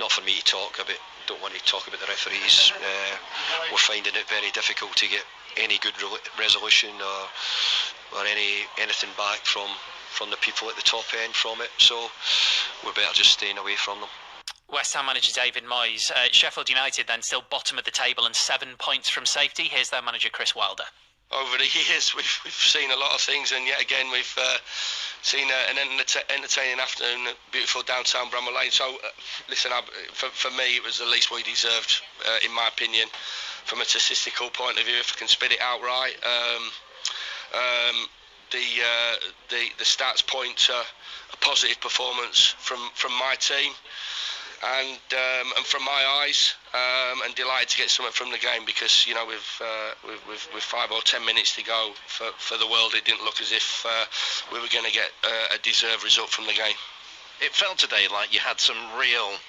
not for me to talk about. Don't want to talk about the referees. We're finding it very difficult to get any good resolution or anything back from the people at the top end from it. So we're better just staying away from them. West Ham manager David Moyes. Sheffield United then still bottom of the table and 7 points from safety. Here's their manager Chris Wilder. Over the years, we've seen a lot of things, and yet again we've seen an entertaining afternoon at beautiful downtown Bramall Lane. So, listen, for me, it was the least we deserved, in my opinion, from a statistical point of view. If I can spit it out right, the stats point to a positive performance from my team. And from my eyes, and delighted to get something from the game because with 5 or 10 minutes to go for the world, it didn't look as if we were going to get a deserved result from the game. It felt today like you had some real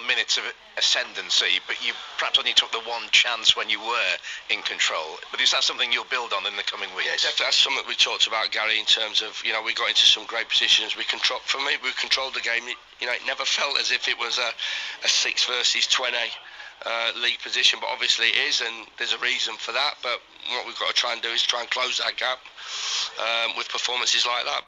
minutes of ascendancy, but you perhaps only took the one chance when you were in control. But is that something you'll build on in the coming weeks? Yeah, definitely. That's something we talked about, Gary, in terms of, we got into some great positions. We controlled the game. It never felt as if it was a 6 versus 20 league position, but obviously it is, and there's a reason for that. But what we've got to try and do is try and close that gap with performances like that.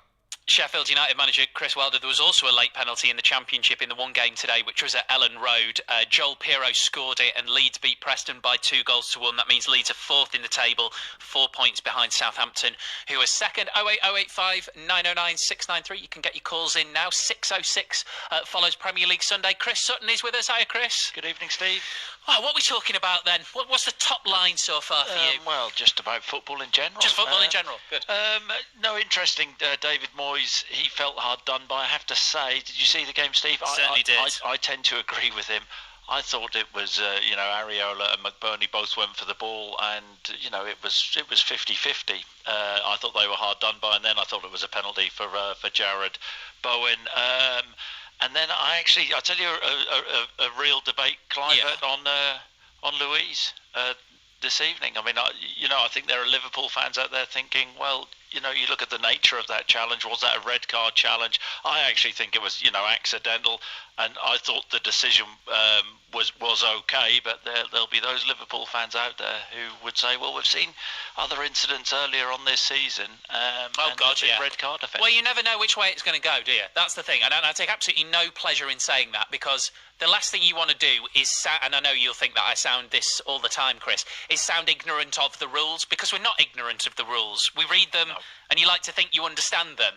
Sheffield United manager Chris Wilder, there was also a late penalty in the Championship in the one game today, which was at Ellen Road. Joel Pirro scored it and Leeds beat Preston by 2-1. That means Leeds are fourth in the table, 4 points behind Southampton, who are second. 08085 909 693. You can get your calls in now. 606 follows Premier League Sunday. Chris Sutton is with us. Hiya, Chris. Good evening, Steve. Oh, what are we talking about then? What's the top line so far for you? Well, just about football in general. Just football in general. Good. No, interesting. David Moyes, he felt hard done by. I have to say, did you see the game, Steve? Certainly did. I tend to agree with him. I thought it was, Areola and McBurney both went for the ball, and it was 50-50. I thought they were hard done by, and then I thought it was a penalty for Jared Bowen. And then I tell you a real debate, Clive, on Louise this evening. I mean, I think there are Liverpool fans out there thinking, well, you look at the nature of that challenge. Was that a red card challenge? I actually think it was, accidental, and I thought the decision was okay. But there'll be those Liverpool fans out there who would say, well, we've seen other incidents earlier on this season. Red card effect. Well, you never know which way it's going to go, do you? That's the thing, and I take absolutely no pleasure in saying that, because the last thing you want to do is, and I know you'll think that I sound this all the time, Chris, is sound ignorant of the rules, because we're not ignorant of the rules. We read them, and you like to think you understand them,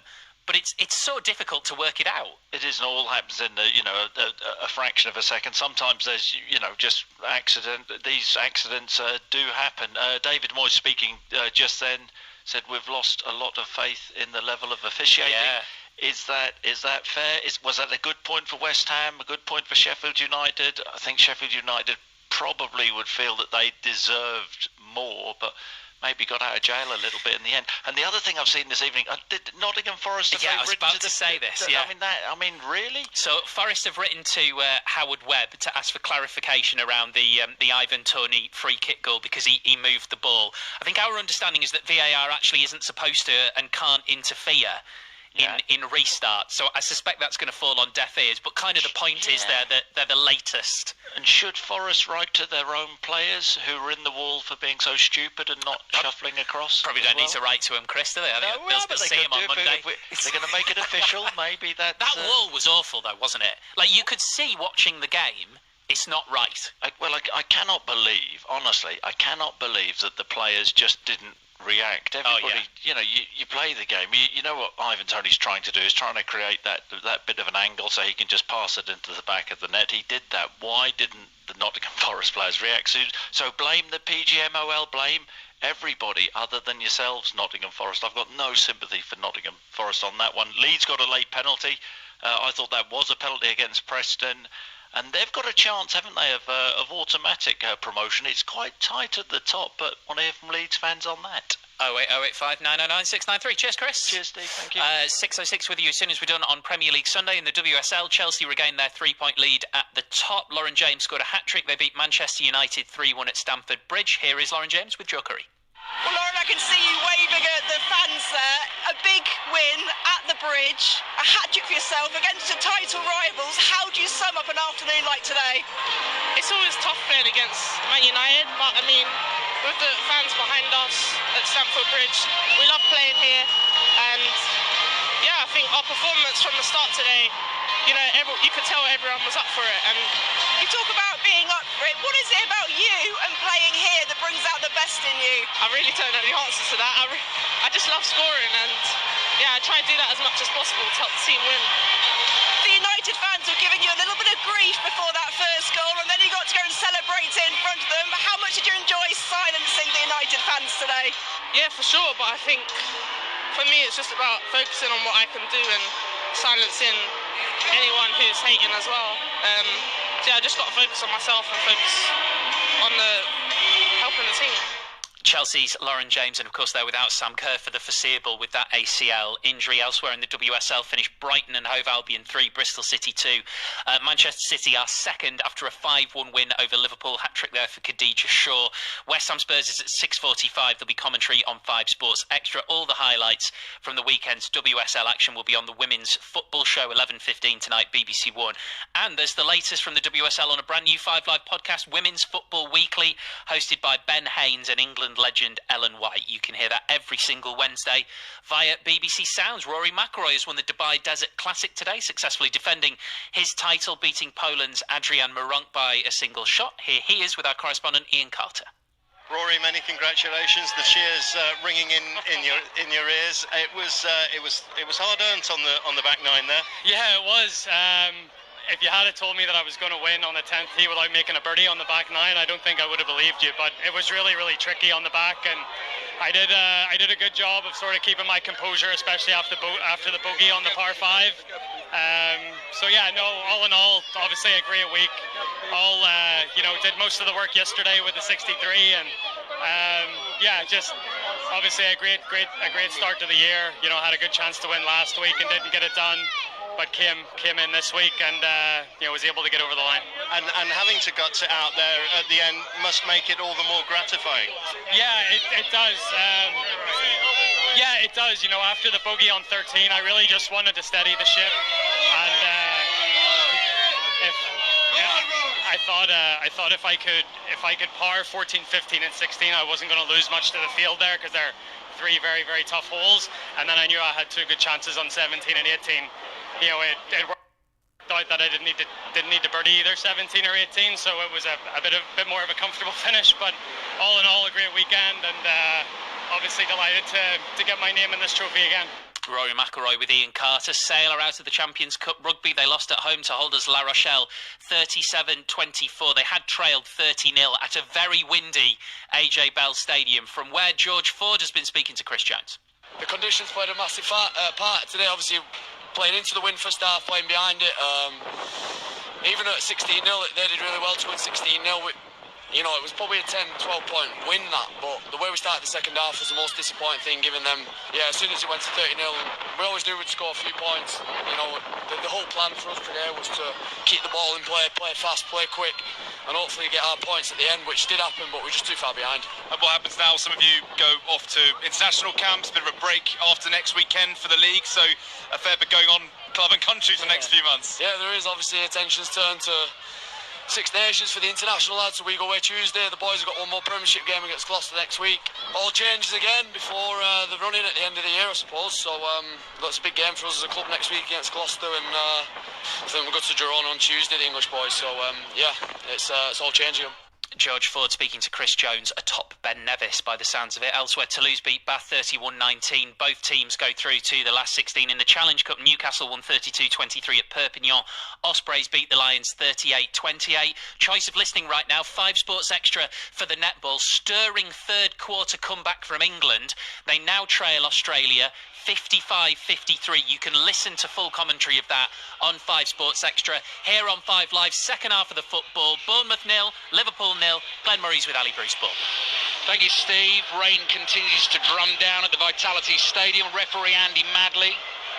but it's so difficult to work it out. It is, and all happens in a fraction of a second. Sometimes there's just accident. These accidents do happen. David Moyes speaking just then said we've lost a lot of faith in the level of officiating. Yeah. Is that fair? Was that a good point for West Ham? A good point for Sheffield United? I think Sheffield United probably would feel that they deserved more, but maybe got out of jail a little bit in the end. And the other thing I've seen this evening, did Nottingham Forest have I was about to say this. Yeah. I mean, really? So Forest have written to Howard Webb to ask for clarification around the Ivan Toney free kick goal, because he moved the ball. I think our understanding is that VAR actually isn't supposed to and can't interfere in restart, so I suspect that's going to fall on deaf ears, but kind of the point is they're the latest. And should Forest write to their own players who were in the wall for being so stupid and not shuffling across? Probably don't need to write to them, Chris, do they? They'll see him on Monday. If they're going to make it official, maybe that wall was awful though, wasn't it? Like, you could see watching the game, it's not right. I cannot believe, honestly, that the players just didn't react. Everybody, you play the game. You know what Ivan Toney's trying to do is trying to create that bit of an angle so he can just pass it into the back of the net. He did that. Why didn't the Nottingham Forest players react? So blame the PGMOL, blame everybody other than yourselves, Nottingham Forest. I've got no sympathy for Nottingham Forest on that one. Leeds got a late penalty. I thought that was a penalty against Preston. And they've got a chance, haven't they, of automatic promotion. It's quite tight at the top, but want to hear from Leeds fans on that. 08085 909 693. Cheers, Chris. Cheers, Steve. Thank you. 606 with you as soon as we're done on Premier League Sunday. In the WSL, Chelsea regained their 3-point lead at the top. Lauren James scored a hat-trick. They beat Manchester United 3-1 at Stamford Bridge. Here is Lauren James with Joe Curry. Well, Lauren, I can see you waving at the fans there. A big win at the Bridge, a hat-trick for yourself against the title rivals. How do you sum up an afternoon like today? It's always tough playing against Man United, but I mean, with the fans behind us at Stamford Bridge, we love playing here, and I think our performance from the start today, you could tell everyone was up for it. And you talk about being up for it. What is it about you and playing here that brings out the best in you? I really don't know the answer to that. I just love scoring, and I try to do that as much as possible to help the team win. The United fans were giving you a little bit of grief before that first goal, and then you got to go and celebrate it in front of them. But how much did you enjoy silencing the United fans today? Yeah, for sure, but I think for me it's just about focusing on what I can do and silencing anyone who's hating as well. I just got to focus on myself and focus on helping the team. Chelsea's Lauren James, and of course they're without Sam Kerr for the foreseeable with that ACL injury. Elsewhere in the WSL, finished Brighton and Hove Albion 3, Bristol City 2. Manchester City are second after a 5-1 win over Liverpool. Hat-trick there for Khadija Shaw. West Ham Spurs is at 6:45. There'll be commentary on 5 Sports Extra. All the highlights from the weekend's WSL action will be on the Women's Football Show, 11:15 tonight, BBC One. And there's the latest from the WSL on a brand new 5 Live podcast, Women's Football Weekly, hosted by Ben Haynes and England legend Ellen White. You can hear that every single Wednesday via BBC Sounds. Rory McIlroy has won the Dubai Desert Classic today, successfully defending his title, beating Poland's Adrian Marunk by a single shot. Here he is with our correspondent Ian Carter. Rory, many congratulations. The cheers ringing in your ears. It was hard earned on the back nine there. Yeah, it was. If you had told me that I was going to win on the 10th tee without making a birdie on the back nine, I don't think I would have believed you. But it was really, really tricky on the back, and I did a good job of sort of keeping my composure, especially after the bogey on the par 5. So yeah, no, all in all, obviously a great week. All did most of the work yesterday with the 63, and yeah, just obviously a great start to the year. You know, had a good chance to win last week and didn't get it done, but came in this week and was able to get over the line. And having to guts it out there at the end must make it all the more gratifying. Yeah, it does. Yeah, it does. You know, after the bogey on 13, I really just wanted to steady the ship, and I thought if I could par 14, 15, and 16, I wasn't going to lose much to the field there, because they're 3 very, very tough holes, and then I knew I had 2 good chances on 17 and 18. You know, it worked out that I didn't need to birdie either 17 or 18, so it was a bit more of a comfortable finish. But all in all, a great weekend, and obviously delighted to get my name in this trophy again. Rory McIlroy with Ian Carter. Sale are out of the Champions Cup rugby. They lost at home to holders La Rochelle 37-24. They had trailed 30-0 at a very windy AJ Bell Stadium, from where George Ford has been speaking to Chris Jones. The conditions played a massive part today. Obviously, playing into the win first half, playing behind it. Even at 16-0, they did really well to win 16-0. You know, it was probably a 10-12 point win, that, but the way we started the second half was the most disappointing thing, giving them, as soon as it went to 30-0, we always knew we'd score a few points. You know, the whole plan for us today was to keep the ball in play fast, play quick, and hopefully get our points at the end, which did happen, but we're just too far behind. And what happens now? Some of you go off to international camps, a bit of a break after next weekend for the league, so a fair bit going on club and country for the next few months. Yeah, there is. Obviously, attention's turned to Six Nations for the international lads, so we go away Tuesday. The boys have got one more Premiership game against Gloucester next week. All changes again before the run-in at the end of the year, I suppose. So that's a big game for us as a club next week against Gloucester, and I think we'll go to Girona on Tuesday, the English boys. So yeah, it's all changing. George Ford speaking to Chris Jones atop Ben Nevis by the sounds of it. Elsewhere, Toulouse beat Bath 31-19. Both teams go through to the last 16 in the Challenge Cup. Newcastle won 32-23 at Perpignan. Ospreys beat the Lions 38-28. Choice of listening right now, 5 Sports Extra for the netball. Stirring third quarter comeback from England. They now trail Australia 55-53. You can listen to full commentary of that on 5 Sports Extra here on 5 Live. Second half of the football. Bournemouth 0, Liverpool 0. Glenn Murray's with Ali Bruce Ball. Thank you, Steve. Rain continues to drum down at the Vitality Stadium. Referee Andy Madley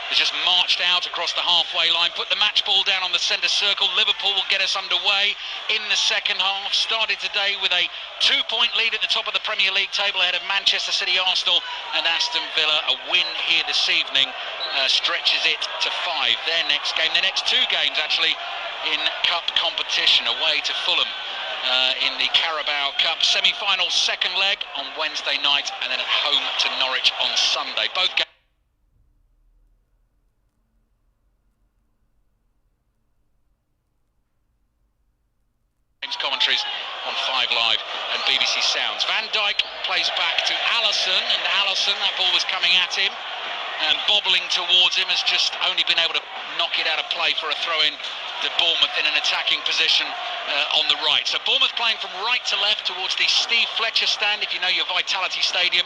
has just marched out across the halfway line, put the match ball down on the centre circle. Liverpool will get us underway in the second half. Started today with a 2-point lead at the top of the Premier League table ahead of Manchester City, Arsenal and Aston Villa. A win here this evening stretches it to 5. Their next game, their next 2 games actually in cup competition, away to Fulham in the Carabao Cup semi-final second leg on Wednesday night, and then at home to Norwich on Sunday. Both games commentaries on 5 Live and BBC Sounds. Van Dijk plays back to Alisson, and Alisson, that ball was coming at him and bobbling towards him, has just only been able to knock it out of play for a throw-in to Bournemouth in an attacking position on the right. So Bournemouth playing from right to left towards the Steve Fletcher stand, if you know your Vitality Stadium,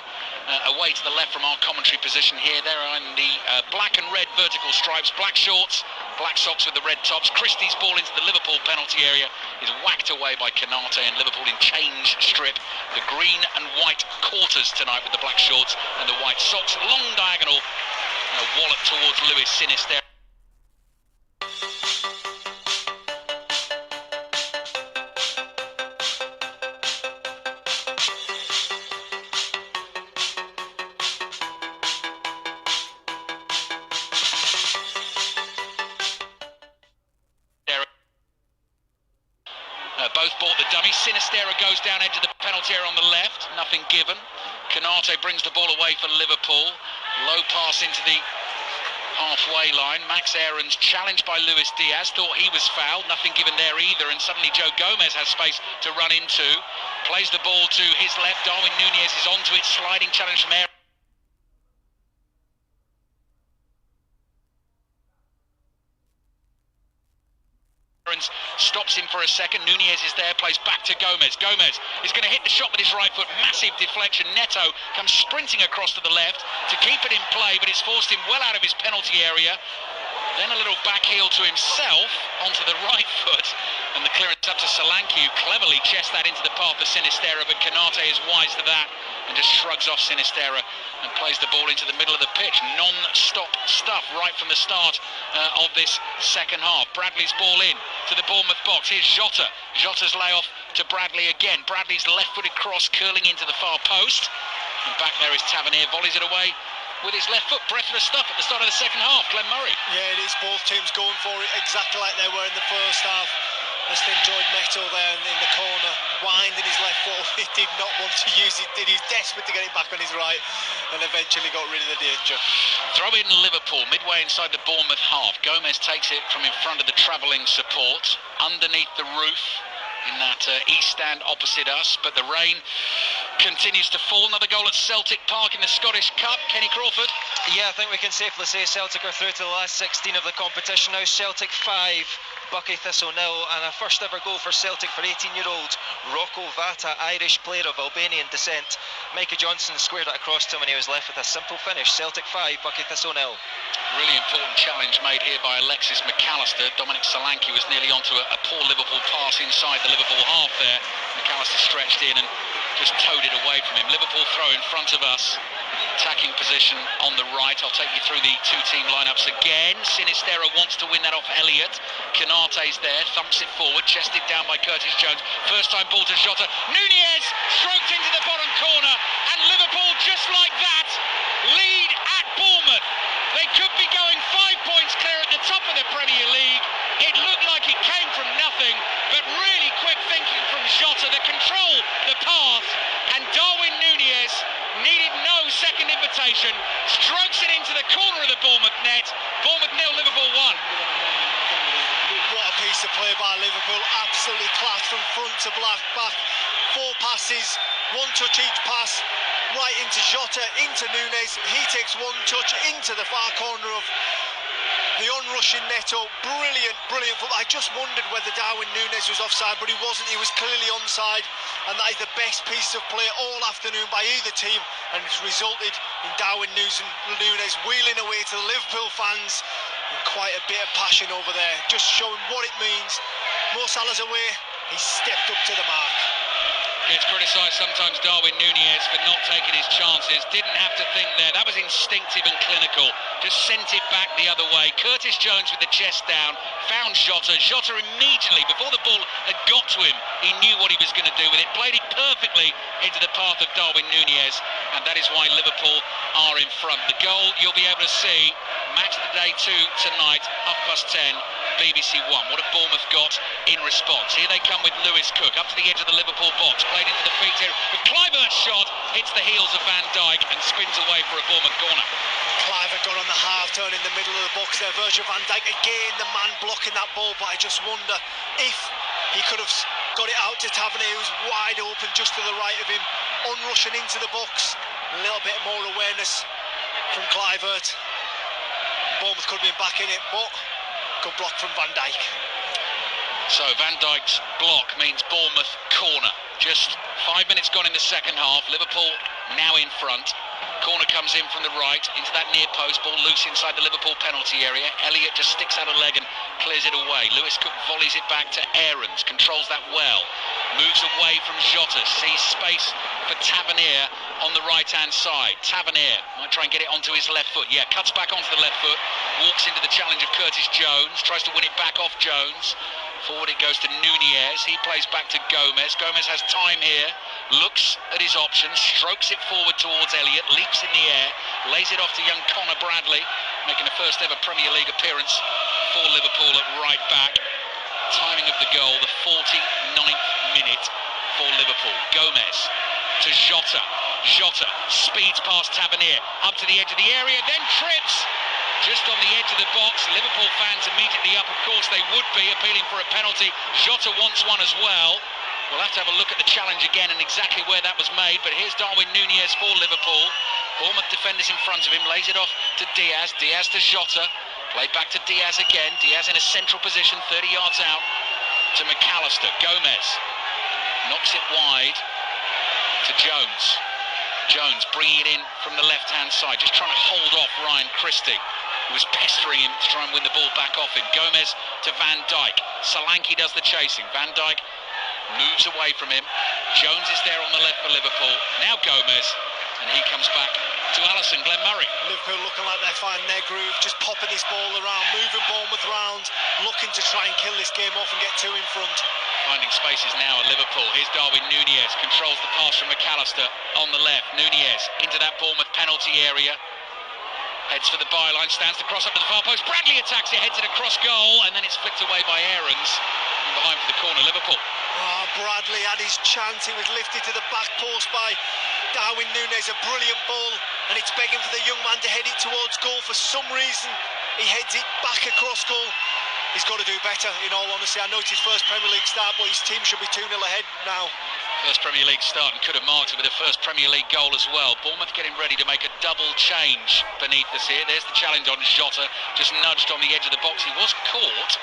away to the left from our commentary position here. They're in the black and red vertical stripes, black shorts, black socks with the red tops. Christie's ball into the Liverpool penalty area is whacked away by Canate, and Liverpool in change strip. The green and white quarters tonight with the black shorts and the white socks. Long diagonal, wallop towards Lewis Sinister. Both bought the dummy. Sinistera goes down edge of the penalty area on the left. Nothing given. Canate brings the ball away for Liverpool. Low pass into the halfway line. Max Aarons challenged by Luis Diaz. Thought he was fouled. Nothing given there either. And suddenly Joe Gomez has space to run into. Plays the ball to his left. Darwin Núñez is onto it. Sliding challenge from Aarons. Stops him for a second. Núñez is there, plays back to Gomez. Gomez is going to hit the shot with his right foot. Massive deflection. Neto comes sprinting across to the left to keep it in play, but it's forced him well out of his penalty area. Then a little back heel to himself onto the right foot, and the clearance up to Solanke, who cleverly chests that into the path of Sinistera, but Canate is wise to that and just shrugs off Sinistera and plays the ball into the middle of the pitch. Non-stop stuff right from the start of this second half. Bradley's ball in to the Bournemouth box. Here's Jota. Jota's layoff to Bradley again. Bradley's left-footed cross curling into the far post. And back there is Tavernier, volleys it away with his left foot. Breathless stuff at the start of the second half. Glenn Murray. Yeah, it is. Both teams going for it exactly like they were in the first half. I just enjoyed Neto there in the corner, winding his left foot. He did not want to use it, did he? He's desperate to get it back on his right, and eventually got rid of the danger. Throw in Liverpool, midway inside the Bournemouth half. Gomez takes it from in front of the travelling support, underneath the roof in that east stand opposite us, but the rain continues to fall. Another goal at Celtic Park in the Scottish Cup. Kenny Crawford. Yeah, I think we can safely say Celtic are through to the last 16 of the competition now. Celtic 5, Buckie Thistle 0, and a first ever goal for Celtic for 18-year-old Rocco Vata, Irish player of Albanian descent. Micah Johnson squared it across to him and he was left with a simple finish. Celtic 5, Buckie Thistle 0. Really important challenge made here by Alexis McAllister. Dominic Solanke was nearly onto a poor Liverpool pass inside the Liverpool half there. McAllister stretched in and just towed it away from him. Liverpool throw in front of us. Attacking position on the right. I'll take you through the two-team lineups again. Sinistera wants to win that off Elliott. Canate's there, thumps it forward, chested down by Curtis Jones. First time ball to Jota. Núñez stroked into the bottom corner, and Liverpool, just like that, lead at Bournemouth. They could be going 5 points clear at the top of the Premier League. It looked like it came from nothing, but really quick thinking from Jota to control the path, and Darwin Núñez needed no second invitation, strokes it into the corner of the Bournemouth net. Bournemouth 0, Liverpool 1. What a piece of play by Liverpool, absolutely class from front to back. 4 passes, 1 touch each pass, right into Jota, into Núñez. He takes 1 touch into the far corner of the on-rushing Neto. Brilliant football. I just wondered whether Darwin Núñez was offside, but he wasn't. He was clearly onside, and that is the best piece of play all afternoon by either team, and it's resulted in Darwin Núñez wheeling away to the Liverpool fans, and quite a bit of passion over there, just showing what it means. Mo Salah's away, he stepped up to the mark. Gets criticised sometimes, Darwin Núñez, for not taking his chances. Didn't have to think there. That was instinctive and clinical. Just sent it back the other way. Curtis Jones with the chest down, found Jota. Jota immediately, before the ball had got to him, he knew what he was going to do with it. Played it perfectly into the path of Darwin Núñez, and that is why Liverpool are in front. The goal you'll be able to see, match of the day 2 tonight, 10:30. BBC One. What have Bournemouth got in response? Here they come with Lewis Cook up to the edge of the Liverpool box, played into the feet here with Kluivert's shot, hits the heels of Van Dijk and spins away for a Bournemouth corner. Kluivert got on the half turn in the middle of the box there. Virgil van Dijk again, the man blocking that ball, but I just wonder if he could have got it out to Tavernier, who's wide open just to the right of him, on-rushing into the box. A little bit more awareness from Kluivert. Bournemouth could have been back in it, but good block from Van Dijk. So Van Dijk's block means Bournemouth corner. Just 5 minutes gone in the second half. Liverpool now in front. Corner comes in from the right into that near post. Ball loose inside the Liverpool penalty area. Elliott just sticks out a leg and clears it away. Lewis Cook volleys it back to Aarons. Controls that well. Moves away from Jota. Sees space for Tavernier on the right-hand side. Tavernier might try and get it onto his left foot. Yeah, cuts back onto the left foot. Walks into the challenge of Curtis Jones. Tries to win it back off Jones. Forward it goes to Núñez. He plays back to Gomez. Gomez has time here. Looks at his options. Strokes it forward towards Elliott. Leaps in the air. Lays it off to young Connor Bradley, making the first ever Premier League appearance for Liverpool at right back. Timing of the goal, the 49th for Liverpool. Gomez to Jota. Jota speeds past Tavernier, up to the edge of the area, then trips just on the edge of the box. Liverpool fans immediately up, of course they would be, appealing for a penalty. Jota wants one as well. We'll have to have a look at the challenge again and exactly where that was made, but here's Darwin Núñez for Liverpool. Bournemouth defenders in front of him, lays it off to Diaz, Diaz to Jota, played back to Diaz again, Diaz in a central position, 30 yards out to McAllister. Gomez knocks it wide to Jones. Jones bringing it in from the left-hand side, just trying to hold off Ryan Christie, who was pestering him to try and win the ball back off him. Gomez to Van Dijk. Solanke does the chasing. Van Dijk moves away from him. Jones is there on the left for Liverpool. Now Gomez, and he comes back to Alisson. Glenn Murray. Liverpool looking like they're finding their groove, just popping this ball around, moving Bournemouth round, looking to try and kill this game off and get two in front. Finding spaces now at Liverpool. Here's Darwin Núñez, controls the pass from McAllister on the left. Núñez into that Bournemouth penalty area. Heads for the byline, stands the cross up to the far post. Bradley attacks it, heads it across goal, and then it's flicked away by Aarons. And behind for the corner, Liverpool. Oh, Bradley had his chance. It was lifted to the back post by Darwin Núñez. A brilliant ball, and it's begging for the young man to head it towards goal. For some reason, he heads it back across goal. He's got to do better, in all honesty. I know it's his first Premier League start, but his team should be 2-0 ahead now. First Premier League start, and could have marked it with a first Premier League goal as well. Bournemouth getting ready to make a double change beneath us here. There's the challenge on Jota, just nudged on the edge of the box. He was caught.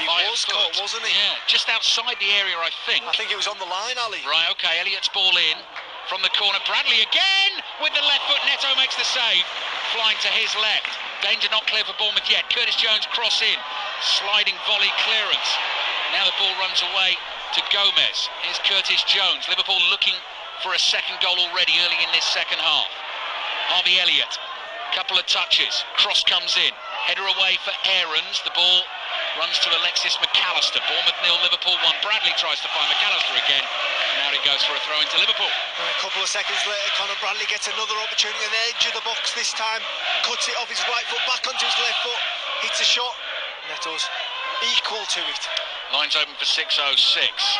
He was caught, wasn't he? Yeah, just outside the area, I think. I think it was on the line, Ali. Right, okay, Elliott's ball in from the corner. Bradley again with the left foot. Neto makes the save, flying to his left. Danger not clear for Bournemouth yet. Curtis Jones cross in, sliding volley clearance. Now the ball runs away to Gomez. Here's Curtis Jones. Liverpool looking for a second goal already early in this second half. Harvey Elliott, couple of touches. Cross comes in. Header away for Aarons. The ball runs to Alexis McAllister. Bournemouth 0, Liverpool 1. Bradley tries to find McAllister again. Now it goes for a throw into Liverpool. And a couple of seconds later, Conor Bradley gets another opportunity on the edge of the box this time. Cuts it off his right foot, back onto his left foot. Hits a shot. Neto's equal to it. Line's open for 6:06.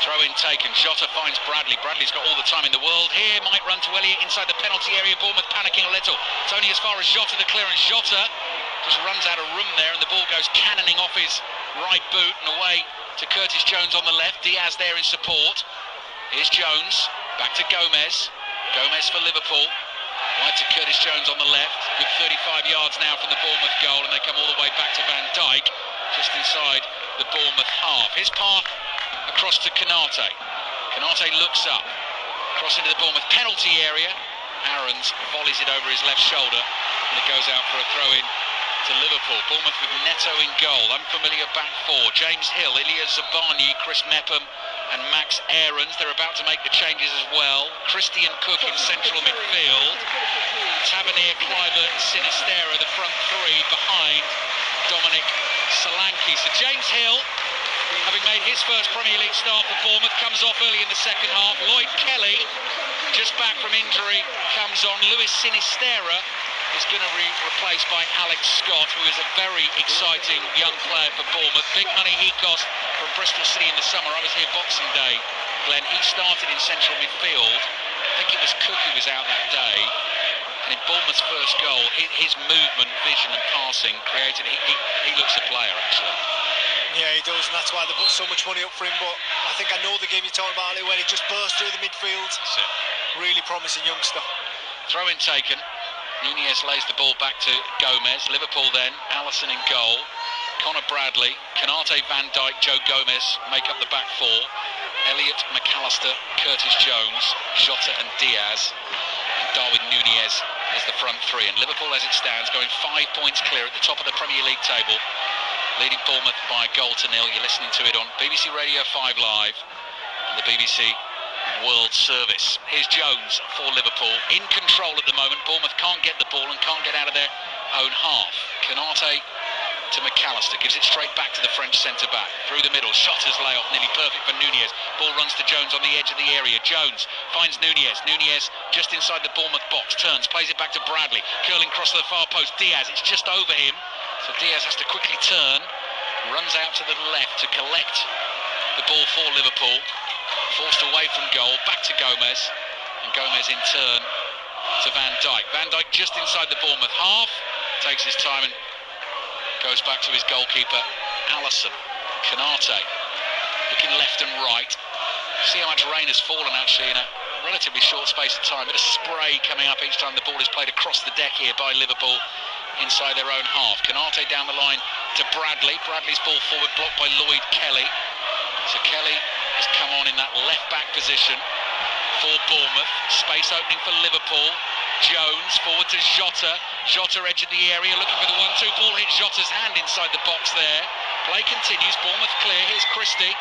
Throw in taken. Jota finds Bradley. Bradley's got all the time in the world here. Might run to Elliott inside the penalty area. Bournemouth panicking a little. It's only as far as Jota, the clearance. Jota just runs out of room there, and the ball goes cannoning off his right boot and away to Curtis Jones on the left. Diaz there in support. Here's Jones. Back to Gomez. Gomez for Liverpool. Wide to Curtis Jones on the left. Good 35 yards now from the Bournemouth goal, and they come all the way back to Van Dijk, just inside the Bournemouth half. His path across to Konate. Konate looks up. Cross into the Bournemouth penalty area. Aarons volleys it over his left shoulder, and it goes out for a throw-in to Liverpool. Bournemouth with Neto in goal. Unfamiliar back four. James Hill, Ilya Zabani, Chris Mepham and Max Aarons. They're about to make the changes as well. Christian Cook in central midfield. Tavernier, Kluivert, Sinistera, the front three behind Dominic Solanke. So James Hill, having made his first Premier League start for Bournemouth, comes off early in the second half. Lloyd Kelly, just back from injury, comes on. Luis Sinistera is going to be replaced by Alex Scott, who is a very exciting young player for Bournemouth. Big money he cost from Bristol City in the summer. I was here Boxing Day, Glenn. He started in central midfield. I think it was Cook who was out that day. And in Bournemouth's first goal, his movement, vision and passing created, he looks a player actually. Yeah, he does, and that's why they put so much money up for him. But I think I know the game you're talking about, when he just burst through the midfield. That's it. Really promising youngster. Throw in taken. Núñez lays the ball back to Gomez. Liverpool then, Alisson in goal. Conor Bradley, Konate, Van Dijk, Joe Gomez make up the back four. Elliott, McAllister, Curtis Jones, Jota and Diaz. And Darwin Núñez as the front three. And Liverpool, as it stands, going 5 points clear at the top of the Premier League table, leading Bournemouth by a goal to nil. You're listening to it on BBC Radio 5 Live and the BBC World Service. Here's Jones for Liverpool, in control at the moment. Bournemouth can't get the ball and can't get out of their own half. Konate to McAllister, gives it straight back to the French centre-back. Through the middle, Shotta's lay-off, nearly perfect for Núñez. Ball runs to Jones on the edge of the area. Jones finds Núñez. Núñez just inside the Bournemouth box, turns, plays it back to Bradley. Curling cross to the far post. Diaz, it's just over him. So Diaz has to quickly turn, runs out to the left to collect the ball for Liverpool. forced away from goal, back to Gomez, and Gomez in turn to Van Dijk. Van Dijk just inside the Bournemouth half, takes his time and goes back to his goalkeeper, Alisson. Konate looking left and right. See how much rain has fallen actually in a relatively short space of time. Bit of spray coming up each time the ball is played across the deck here by Liverpool inside their own half. Konate down the line to Bradley. Bradley's ball forward blocked by Lloyd Kelly. So Kelly has come on in that left back position for Bournemouth. Space opening for Liverpool. Jones forward to Jota. Jota edge of the area looking for the 1-2 ball. Hits Jota's hand inside the box there. Play continues. Bournemouth clear. Here's Christie.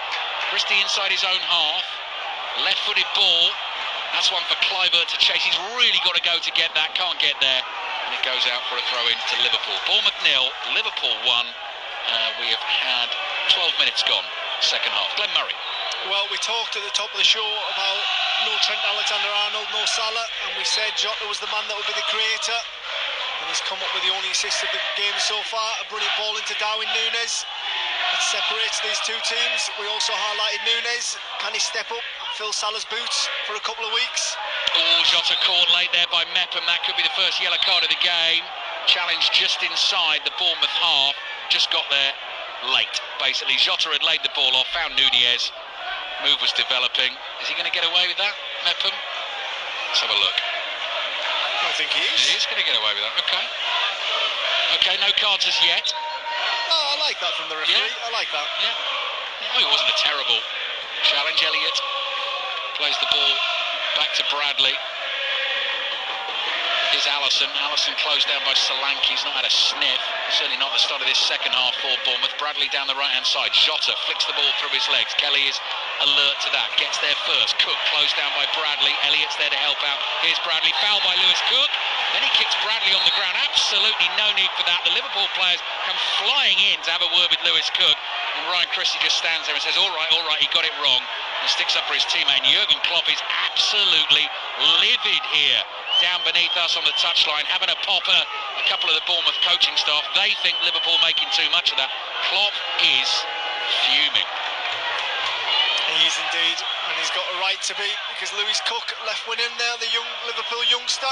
Christie inside his own half. Left-footed ball. That's one for Kluivert to chase. He's really got to go to get that. Can't get there. And it goes out for a throw-in to Liverpool. Bournemouth 0, Liverpool 1. We have had 12 minutes gone, second half. Glenn Murray. Well, we talked at the top of the show about no Trent Alexander-Arnold, no Salah, and we said Jota was the man that would be the creator. And he's come up with the only assist of the game so far. A brilliant ball into Darwin Núñez. That separates these two teams. We also highlighted Núñez. Can he step up and fill Salah's boots for a couple of weeks? Oh, Jota caught late there by Mepham. That could be the first yellow card of the game. Challenge just inside the Bournemouth half. Just got there late, basically. Jota had laid the ball off, found Núñez. Move was developing. Is he going to get away with that, Mepham? Let's have a look. I think he is. He is going to get away with that. Okay. Okay, no cards as yet. Oh, I like that from the referee. Yeah. I like that. Yeah. Oh, it wasn't a terrible challenge. Elliott plays the ball back to Bradley. Here's Alisson. Alisson closed down by Solanke. He's not had a sniff. Certainly not the start of this second half for Bournemouth. Bradley down the right-hand side. Jota flicks the ball through his legs. Kelly is alert to that. Gets there first. Cook closed down by Bradley. Elliott's there to help out. Here's Bradley. Foul by Lewis Cook. Then he kicks Bradley on the ground. Absolutely no need for that. The Liverpool players come flying in to have a word with Lewis Cook. And Ryan Christie just stands there and says, all right, he got it wrong. And sticks up for his teammate. And Jurgen Klopp is absolutely livid here. Down beneath us on the touchline, having a pop at a couple of the Bournemouth coaching staff. They think Liverpool making too much of that. Klopp is fuming. He is indeed, and he's got a right to be, because Lewis Cook, left wing in there, the young Liverpool youngster,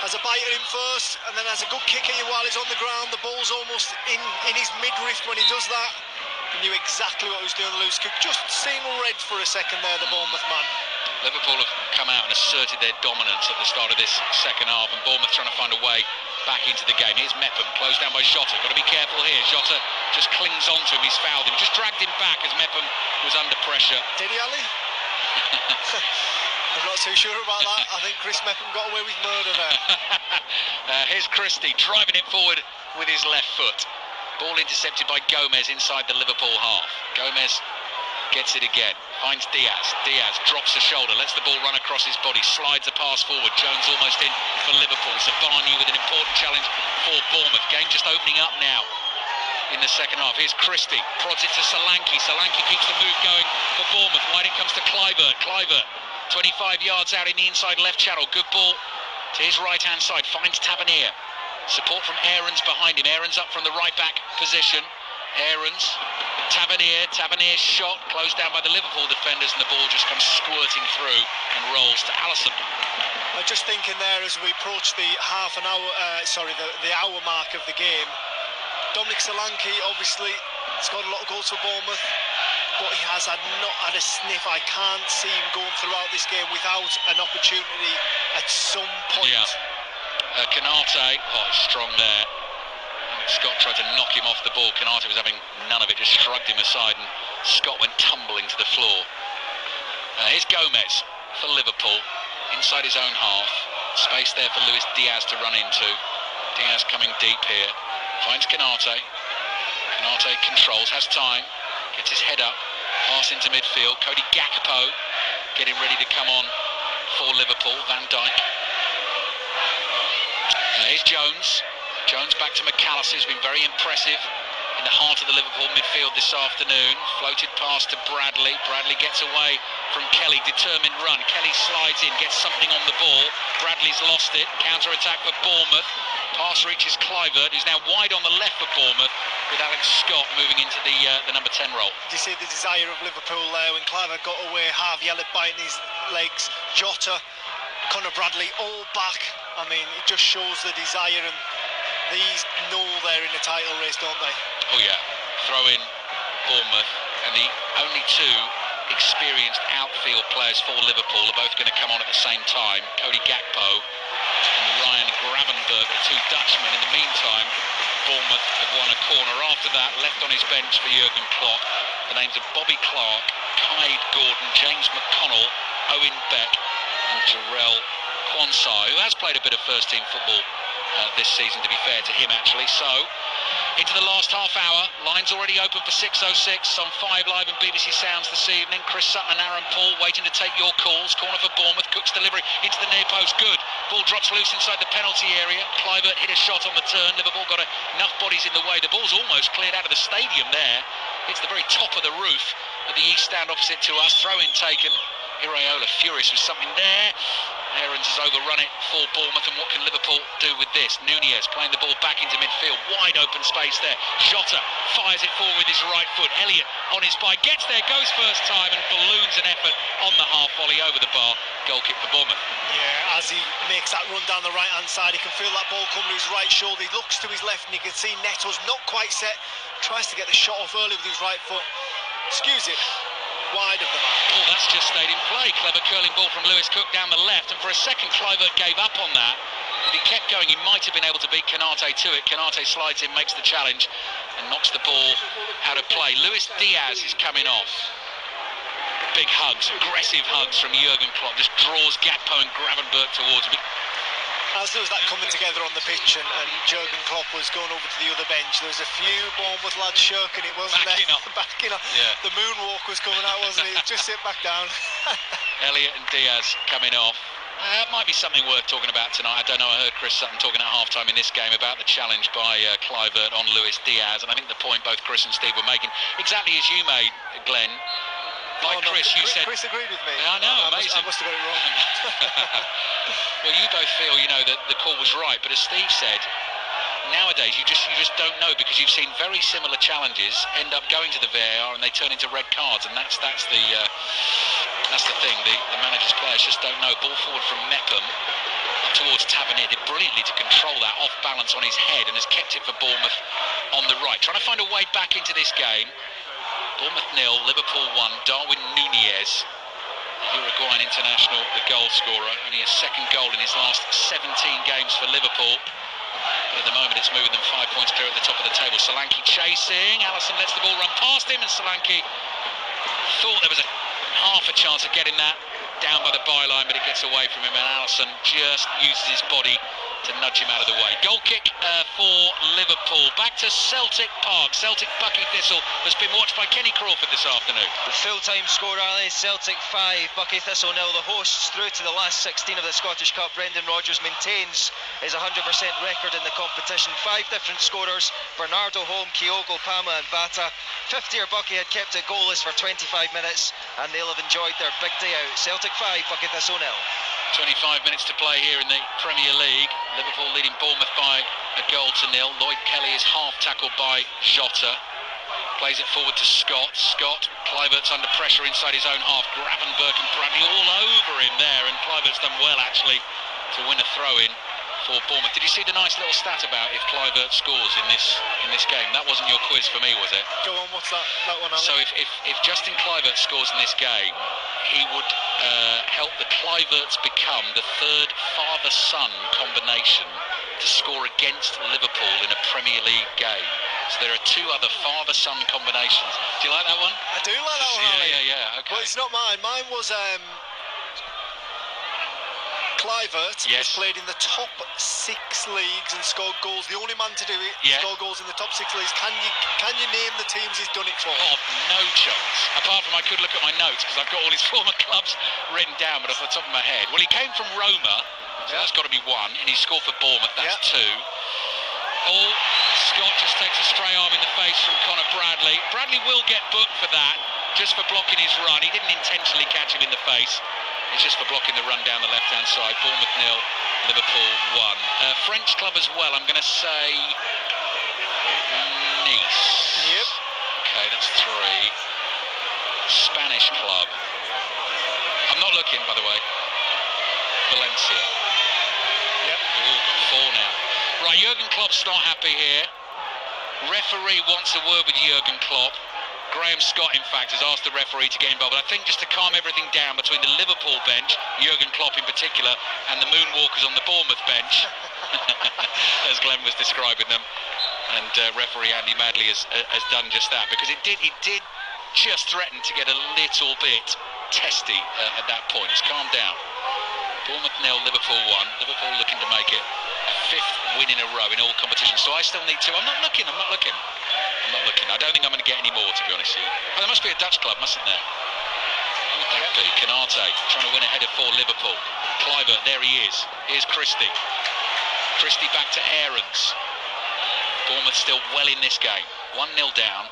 has a bite at him first, and then has a good kick at you while he's on the ground. The ball's almost in his midriff when he does that. He knew exactly what he was doing, Lewis Cook. Just seen red for a second there, the Bournemouth man. Liverpool have come out and asserted their dominance at the start of this second half, and Bournemouth trying to find a way back into the game. Here's Mepham, closed down by Jota. Got to be careful here. Jota just clings on to him. He's fouled him. Just dragged him back as Mepham was under pressure. Did he, Ali? I'm not too sure about that. I think Chris Mepham got away with murder there. Here's Christie driving it forward with his left foot. Ball intercepted by Gomez inside the Liverpool half. Gomez gets it again, finds Diaz. Diaz drops the shoulder, lets the ball run across his body, slides a pass forward. Jones almost in for Liverpool. Zabani with an important challenge for Bournemouth. Game just opening up now in the second half. Here's Christie, prods it to Solanke. Solanke keeps the move going for Bournemouth. Wide it comes to Kluivert. Kluivert 25 yards out in the inside left channel. Good ball to his right-hand side, finds Tavernier. Support from Aarons behind him. Aarons up from the right-back position. Aarons, Tavernier's shot closed down by the Liverpool defenders, and the ball just comes squirting through and rolls to Alisson. I'm just thinking there as we approach the the hour mark of the game. Dominic Solanke obviously scored a lot of goals for Bournemouth, but he has not had a sniff. I can't see him going throughout this game without an opportunity at some point. Yeah. Konate, strong there. Scott tried to knock him off the ball. Konate was having none of it, just shrugged him aside, and Scott went tumbling to the floor. Here's Gomez for Liverpool, inside his own half. Space there for Luis Diaz to run into. Diaz coming deep here. Finds Konate. Konate controls, has time, gets his head up, pass into midfield. Cody Gakpo getting ready to come on for Liverpool. Van Dijk. Here's Jones. Jones back to McAllister, who's been very impressive in the heart of the Liverpool midfield this afternoon. Floated pass to Bradley. Bradley gets away from Kelly. Determined run. Kelly slides in, gets something on the ball. Bradley's lost it. Counter-attack for Bournemouth. Pass reaches Kluivert, who's now wide on the left for Bournemouth. with Alex Scott moving into the number 10 role. Did you see the desire of Liverpool there when Cliver got away? Harvey Elliott biting his legs, Jota, Conor Bradley all back. I mean, it just shows the desire, and these know they're in the title race, don't they? Oh yeah, throw in Bournemouth, and the only two experienced outfield players for Liverpool are both going to come on at the same time. Cody Gakpo and Ryan Gravenberch, the two Dutchmen. In the meantime, Bournemouth have won a corner. After that, left on his bench for Jurgen Klopp, the names of Bobby Clark, Clyde Gordon, James McConnell, Owen Beck and Jarrell Quansah, who has played a bit of first-team football this season, to be fair to him, actually. So, into the last half hour, lines already open for 6:06 on 5 Live and BBC Sounds this evening. Chris Sutton and Aaron Paul waiting to take your calls. Corner for Bournemouth, Cook's delivery into the near post, good. Ball drops loose inside the penalty area. Kluivert hit a shot on the turn. Liverpool got enough bodies in the way. The ball's almost cleared out of the stadium there. It's the very top of the roof of the east stand opposite to us. Throw-in taken. Iraola furious with something there. Aarons has overrun it for Bournemouth, and what can Liverpool do with this? Nunez playing the ball back into midfield, wide open space there. Jota fires it forward with his right foot. Elliott on his bike, gets there, goes first time, and balloons an effort on the half volley over the bar. Goal kick for Bournemouth. Yeah, as he makes that run down the right-hand side, he can feel that ball come to his right shoulder. He looks to his left, and you can see Neto's not quite set. Tries to get the shot off early with his right foot. Excuse it. Wide of the mark. Oh, that's just stayed in play. Clever curling ball from Lewis Cook down the left, and for a second Kluivert gave up on that. If he kept going, he might have been able to beat Konate to it. Konate slides in, makes the challenge, and knocks the ball out of play. Luis Diaz is coming off. Big hugs, aggressive hugs from Jurgen Klopp. Just draws Gakpo and Gravenberch towards him. As there was that coming together on the pitch, and Jurgen Klopp was going over to the other bench, there was a few Bournemouth lads shirking it, wasn't there? Backing up. Yeah. The moonwalk was coming out, wasn't it? Just sit back down. Elliott and Diaz coming off. That might be something worth talking about tonight. I don't know, I heard Chris Sutton talking at half-time in this game about the challenge by Kluivert on Luis Diaz, and I think the point both Chris and Steve were making, exactly as you made, Glenn. Like Chris, you said... Chris agreed with me. I know, amazing. I must have got it wrong. Well, you both feel, that the call was right, but as Steve said, nowadays you just don't know, because you've seen very similar challenges end up going to the VAR and they turn into red cards, and that's the thing. The managers, players just don't know. Ball forward from Mepham up towards Tavernier, did brilliantly to control that off balance on his head and has kept it for Bournemouth on the right. Trying to find a way back into this game. Bournemouth 0, Liverpool 1. Darwin Nunez, the Uruguayan international, the goal scorer. Only a second goal in his last 17 games for Liverpool. But at the moment it's moving them 5 points clear at the top of the table. Solanke chasing. Allison lets the ball run past him, and Solanke thought there was half a chance of getting that down by the byline, but it gets away from him, and Allison just uses his body to nudge him out of the way. Goal kick for Liverpool. Back to Celtic Park. Celtic Bucky Thistle has been watched by Kenny Crawford this afternoon. The full-time score, Ali, Celtic 5, Bucky Thistle 0. The hosts through to the last 16 of the Scottish Cup. Brendan Rodgers maintains his 100% record in the competition. 5 different scorers: Bernardo Holm, Kyogo, Pama and Bata. 50er Bucky had kept it goalless for 25 minutes, and they'll have enjoyed their big day out. Celtic 5, Bucky Thistle 0. 25 minutes to play here in the Premier League. Liverpool leading Bournemouth by a goal to 0. Lloyd Kelly is half tackled by Jota. Plays it forward to Scott. Kluivert's under pressure inside his own half. Gravenberch and Bradley all over him there, and Kluivert's done well actually to win a throw-in for Bournemouth. Did you see the nice little stat about if Kluivert scores in this game? That wasn't your quiz for me, was it? Go on, what's that one, Alex? So if Justin Kluivert scores in this game, he would help the Kluiverts become the third father-son combination to score against Liverpool in a Premier League game. So there are 2 other father-son combinations. Do you like that one? I do like that one, Ali. Yeah, okay. Well, it's not mine. Mine was Kluivert has played in the top 6 leagues and scored goals. The only man to do it, score goals in the top 6 leagues. Can you name the teams he's done it for? Oh, no chance. Apart from I could look at my notes, because I've got all his former clubs written down, but off the top of my head. Well, he came from Roma, so that's got to be 1, and he scored for Bournemouth, that's 2. Oh, Scott just takes a stray arm in the face from Conor Bradley. Bradley will get booked for that, just for blocking his run. He didn't intentionally catch him in the face. It's just for blocking the run down the left-hand side. Bournemouth 0, Liverpool 1. French club as well, I'm going to say 0. Nice. Yep. Okay, that's 3. Spanish club. I'm not looking, by the way. Valencia. Yep. Ooh, got 4 now. Right, Jurgen Klopp's not happy here. Referee wants a word with Jurgen Klopp. Graham Scott, in fact, has asked the referee to get involved. I think just to calm everything down between the Liverpool bench, Jurgen Klopp in particular, and the Moonwalkers on the Bournemouth bench, as Glenn was describing them. And referee Andy Madley has done just that, because it did just threaten to get a little bit testy at that point. It's calmed down. Bournemouth 0, Liverpool 1. Liverpool looking to make it a 5th win in a row in all competitions. So I still need 2. I'm not looking. I don't think I'm going to get any more, to be honest with you. Oh, there must be a Dutch club, mustn't there? Who would that be? Canate trying to win ahead of 4 Liverpool. Kluivert, there he is. Here's Christie. Christie back to Aarons. Bournemouth still well in this game. 1-0 down.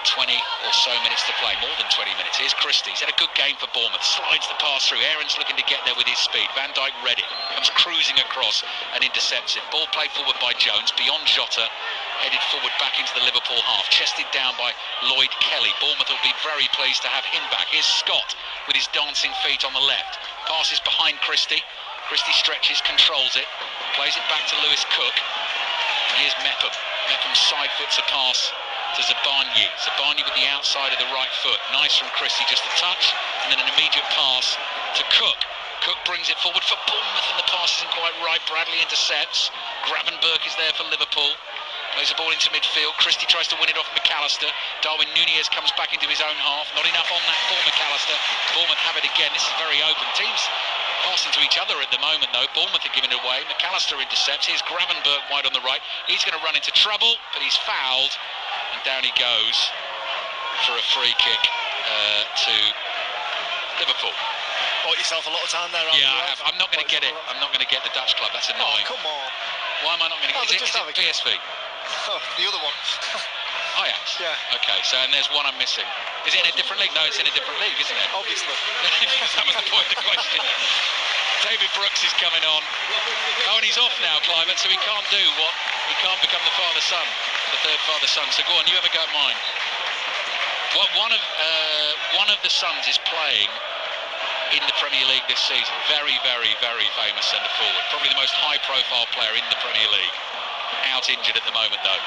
20 or so minutes to play, more than 20 minutes. Here's Christie. He's had a good game for Bournemouth. Slides the pass through. Aaron's looking to get there with his speed. Van Dijk read it. Comes cruising across and intercepts it. Ball played forward by Jones. Beyond Jota. Headed forward back into the Liverpool half. Chested down by Lloyd Kelly. Bournemouth will be very pleased to have him back. Here's Scott with his dancing feet on the left. Passes behind Christie. Christie stretches, controls it. Plays it back to Lewis Cook. And here's Mepham. Mepham side foots a pass to Zabarnyi. Zabarnyi with the outside of the right foot. Nice from Christie, just a touch, and then an immediate pass to Cook. Cook brings it forward for Bournemouth, and the pass isn't quite right. Bradley intercepts. Gravenberch is there for Liverpool. Plays the ball into midfield. Christie tries to win it off McAllister. Darwin Núñez comes back into his own half. Not enough on that for McAllister. Bournemouth have it again. This is very open. Teams passing to each other at the moment, though. Bournemouth are giving it away. McAllister intercepts. Here's Gravenberch wide on the right. He's going to run into trouble, but he's fouled. And down he goes for a free kick to Liverpool. Bought yourself a lot of time there, yeah, I have. I'm not going to get it. I'm not going to get the Dutch club. That's annoying. Oh, come on. Why am I not going to get it? Is it PSV? Oh, the other one. Ajax? Yeah. Okay, so and there's one I'm missing. Is it in a different league? No, it's in a different league, isn't it? Obviously. That was the point of the question. David Brooks is coming on. Oh, and he's off now, Kluivert, so he can't do what he can't become the father-son, the third father-son. So go on, you have a go at mine. One of the sons is playing in the Premier League this season. Very, very, very famous centre forward. Probably the most high-profile player in the Premier League. Out injured at the moment, though.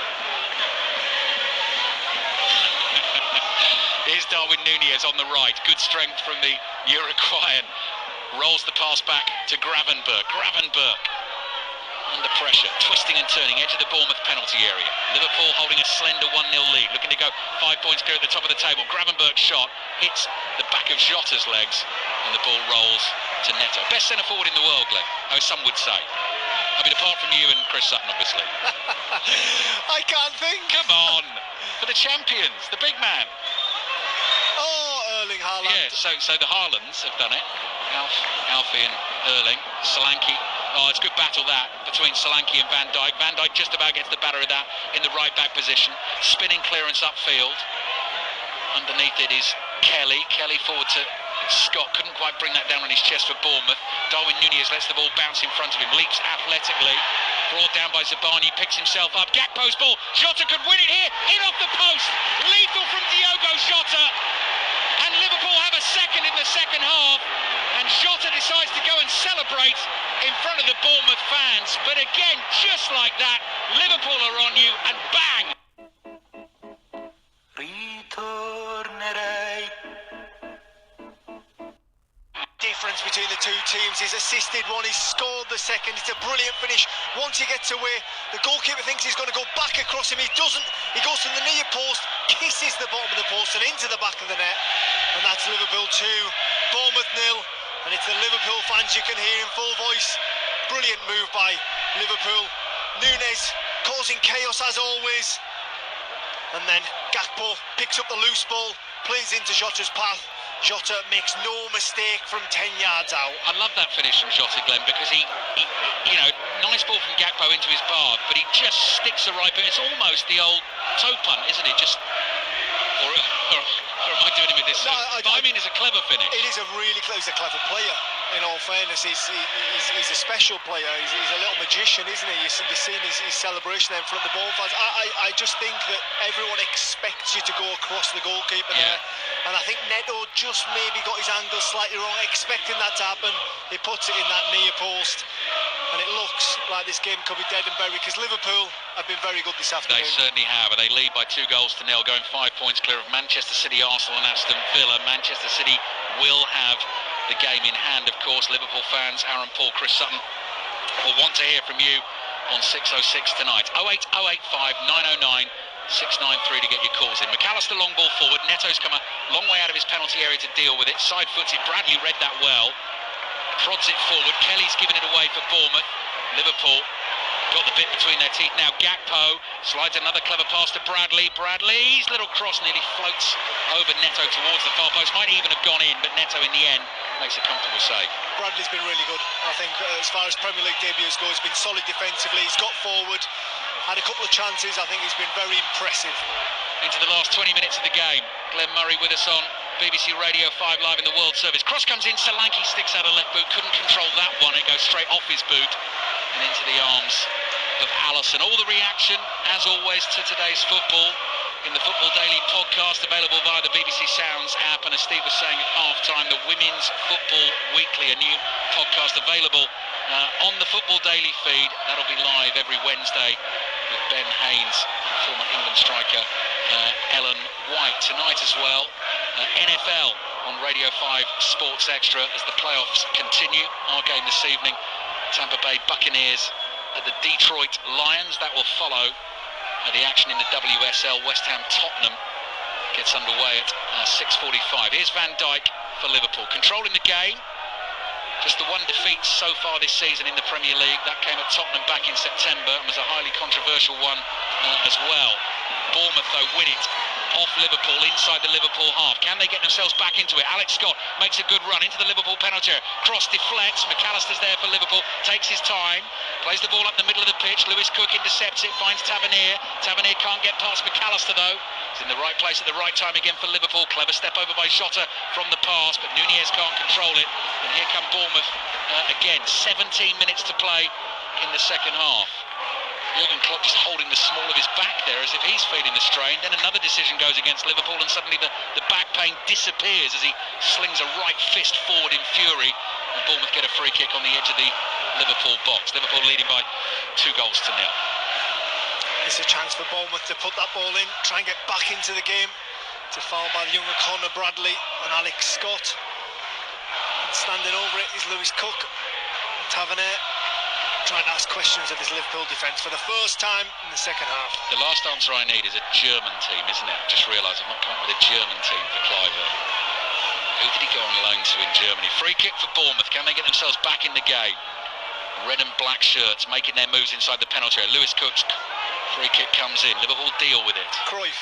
Here's Darwin Núñez on the right. Good strength from the Uruguayan. Rolls the pass back to Gravenberch. Gravenberch under pressure, twisting and turning, edge of the Bournemouth penalty area. Liverpool holding a slender 1-0 lead, looking to go 5 points clear at the top of the table. Gravenberch's shot hits the back of Jota's legs, and the ball rolls to Neto. Best centre forward in the world, Glenn. Oh, some would say. I mean, apart from you and Chris Sutton, obviously. I can't think. Come on, for the champions, the big man. Oh, Erling Haaland. Yeah, so the Haalands have done it. Alfie and Erling. Solanke. Oh, it's a good battle that between Solanke and Van Dijk. Van Dijk just about gets the better of that in the right back position. Spinning clearance upfield. Underneath it is Kelly. Kelly forward to Scott. Couldn't quite bring that down on his chest for Bournemouth. Darwin Núñez lets the ball bounce in front of him. Leaps athletically. Brought down by Zabarnyi. Picks himself up. Gakpo's ball. Jota could win it here. In off the post. Lethal from Diogo Jota. And Liverpool have a second in the second half. And Jota decides to go and celebrate in front of the Bournemouth fans. But again, just like that, Liverpool are on you, and bang! Difference between the two teams. He's assisted one, he's scored the second. It's a brilliant finish. Once he gets away, the goalkeeper thinks he's going to go back across him. He doesn't. He goes to the near post, kisses the bottom of the post and into the back of the net. And that's Liverpool 2, Bournemouth 0. And it's the Liverpool fans, you can hear in full voice. Brilliant move by Liverpool. Núñez causing chaos as always. And then Gakpo picks up the loose ball, plays into Jota's path. Jota makes no mistake from 10 yards out. I love that finish from Jota, Glenn, because he you know, nice ball from Gakpo into his bar, but he just sticks the right bit. It's almost the old toe punt, isn't it? Just, or am I doing him a this soon. I mean, it's a clever finish. It is a really he's a clever player. In all fairness, he's a special player. He's a little magician, isn't he? You've seen his celebration there in front of the Bournemouth fans. I just think that everyone expects you to go across the goalkeeper there, and I think Neto just maybe got his angle slightly wrong, expecting that to happen. He puts it in that near post, and it looks like this game could be dead and buried because Liverpool have been very good this afternoon. They certainly have, and they lead by 2 goals to 0, going 5 points clear of Manchester City, Arsenal and Aston Villa. Manchester City will have the game in hand, of course. Liverpool fans, Aaron Paul, Chris Sutton, will want to hear from you on 606 tonight. 08085 909 693 to get your calls in. McAllister long ball forward. Neto's come a long way out of his penalty area to deal with it. Side-footed. Bradley read that well. Prods it forward. Kelly's given it away for Bournemouth. Liverpool got the bit between their teeth now. Gakpo slides another clever pass to Bradley. Bradley's little cross nearly floats over Neto towards the far post. Might even have gone in, but Neto in the end makes a comfortable save. Bradley's been really good. I think as far as Premier League debuts go, he's been solid defensively. He's got forward, had a couple of chances. I think he's been very impressive. Into the last 20 minutes of the game. Glenn Murray with us on BBC Radio 5 Live in the World Service. Cross comes in, Solanke sticks out a left boot, couldn't control that one. It goes straight off his boot and into the arms of Alisson. All the reaction, as always, to today's football in the Football Daily podcast, available via the BBC Sounds app. And as Steve was saying at half-time, the Women's Football Weekly, a new podcast available on the Football Daily feed. That'll be live every Wednesday with Ben Haynes and former England striker Ellen White. Tonight as well, NFL on Radio 5 Sports Extra as the playoffs continue. Our game this evening, Tampa Bay Buccaneers at the Detroit Lions. That will follow the action in the WSL. West Ham Tottenham gets underway at 6:45. Here's Van Dijk for Liverpool, controlling the game. Just the one defeat so far this season in the Premier League. That came at Tottenham back in September and was a highly controversial one as well. Bournemouth, though, win it off Liverpool inside the Liverpool half. Can they get themselves back into it? Alex Scott makes a good run into the Liverpool penalty area. Cross deflects. McAllister's there for Liverpool. Takes his time. Plays the ball up the middle of the pitch. Lewis Cook intercepts it. Finds Tavernier. Tavernier can't get past McAllister, though. He's in the right place at the right time again for Liverpool. Clever step over by Jota from the pass, but Nunez can't control it. And here come Bournemouth again. 17 minutes to play in the second half. Jurgen Klopp just holding the small of his back there as if he's feeling the strain. Then another decision goes against Liverpool and suddenly the back pain disappears as he slings a right fist forward in fury. And Bournemouth get a free kick on the edge of the Liverpool box. Liverpool leading by 2 goals to 0. It's a chance for Bournemouth to put that ball in, try and get back into the game. To foul by the younger Connor Bradley and Alex Scott. And standing over it is Lewis Cook. And Tavernier trying to ask questions of his Liverpool defence for the first time in the second half. The last answer I need is a German team, isn't it? Just realised I've not come up with a German team for Cliver. Who did he go on loan to in Germany? Free kick for Bournemouth. Can they get themselves back in the game? Red and black shirts making their moves inside the penalty area. Lewis Cook's free kick comes in. Liverpool deal with it. Cruyff.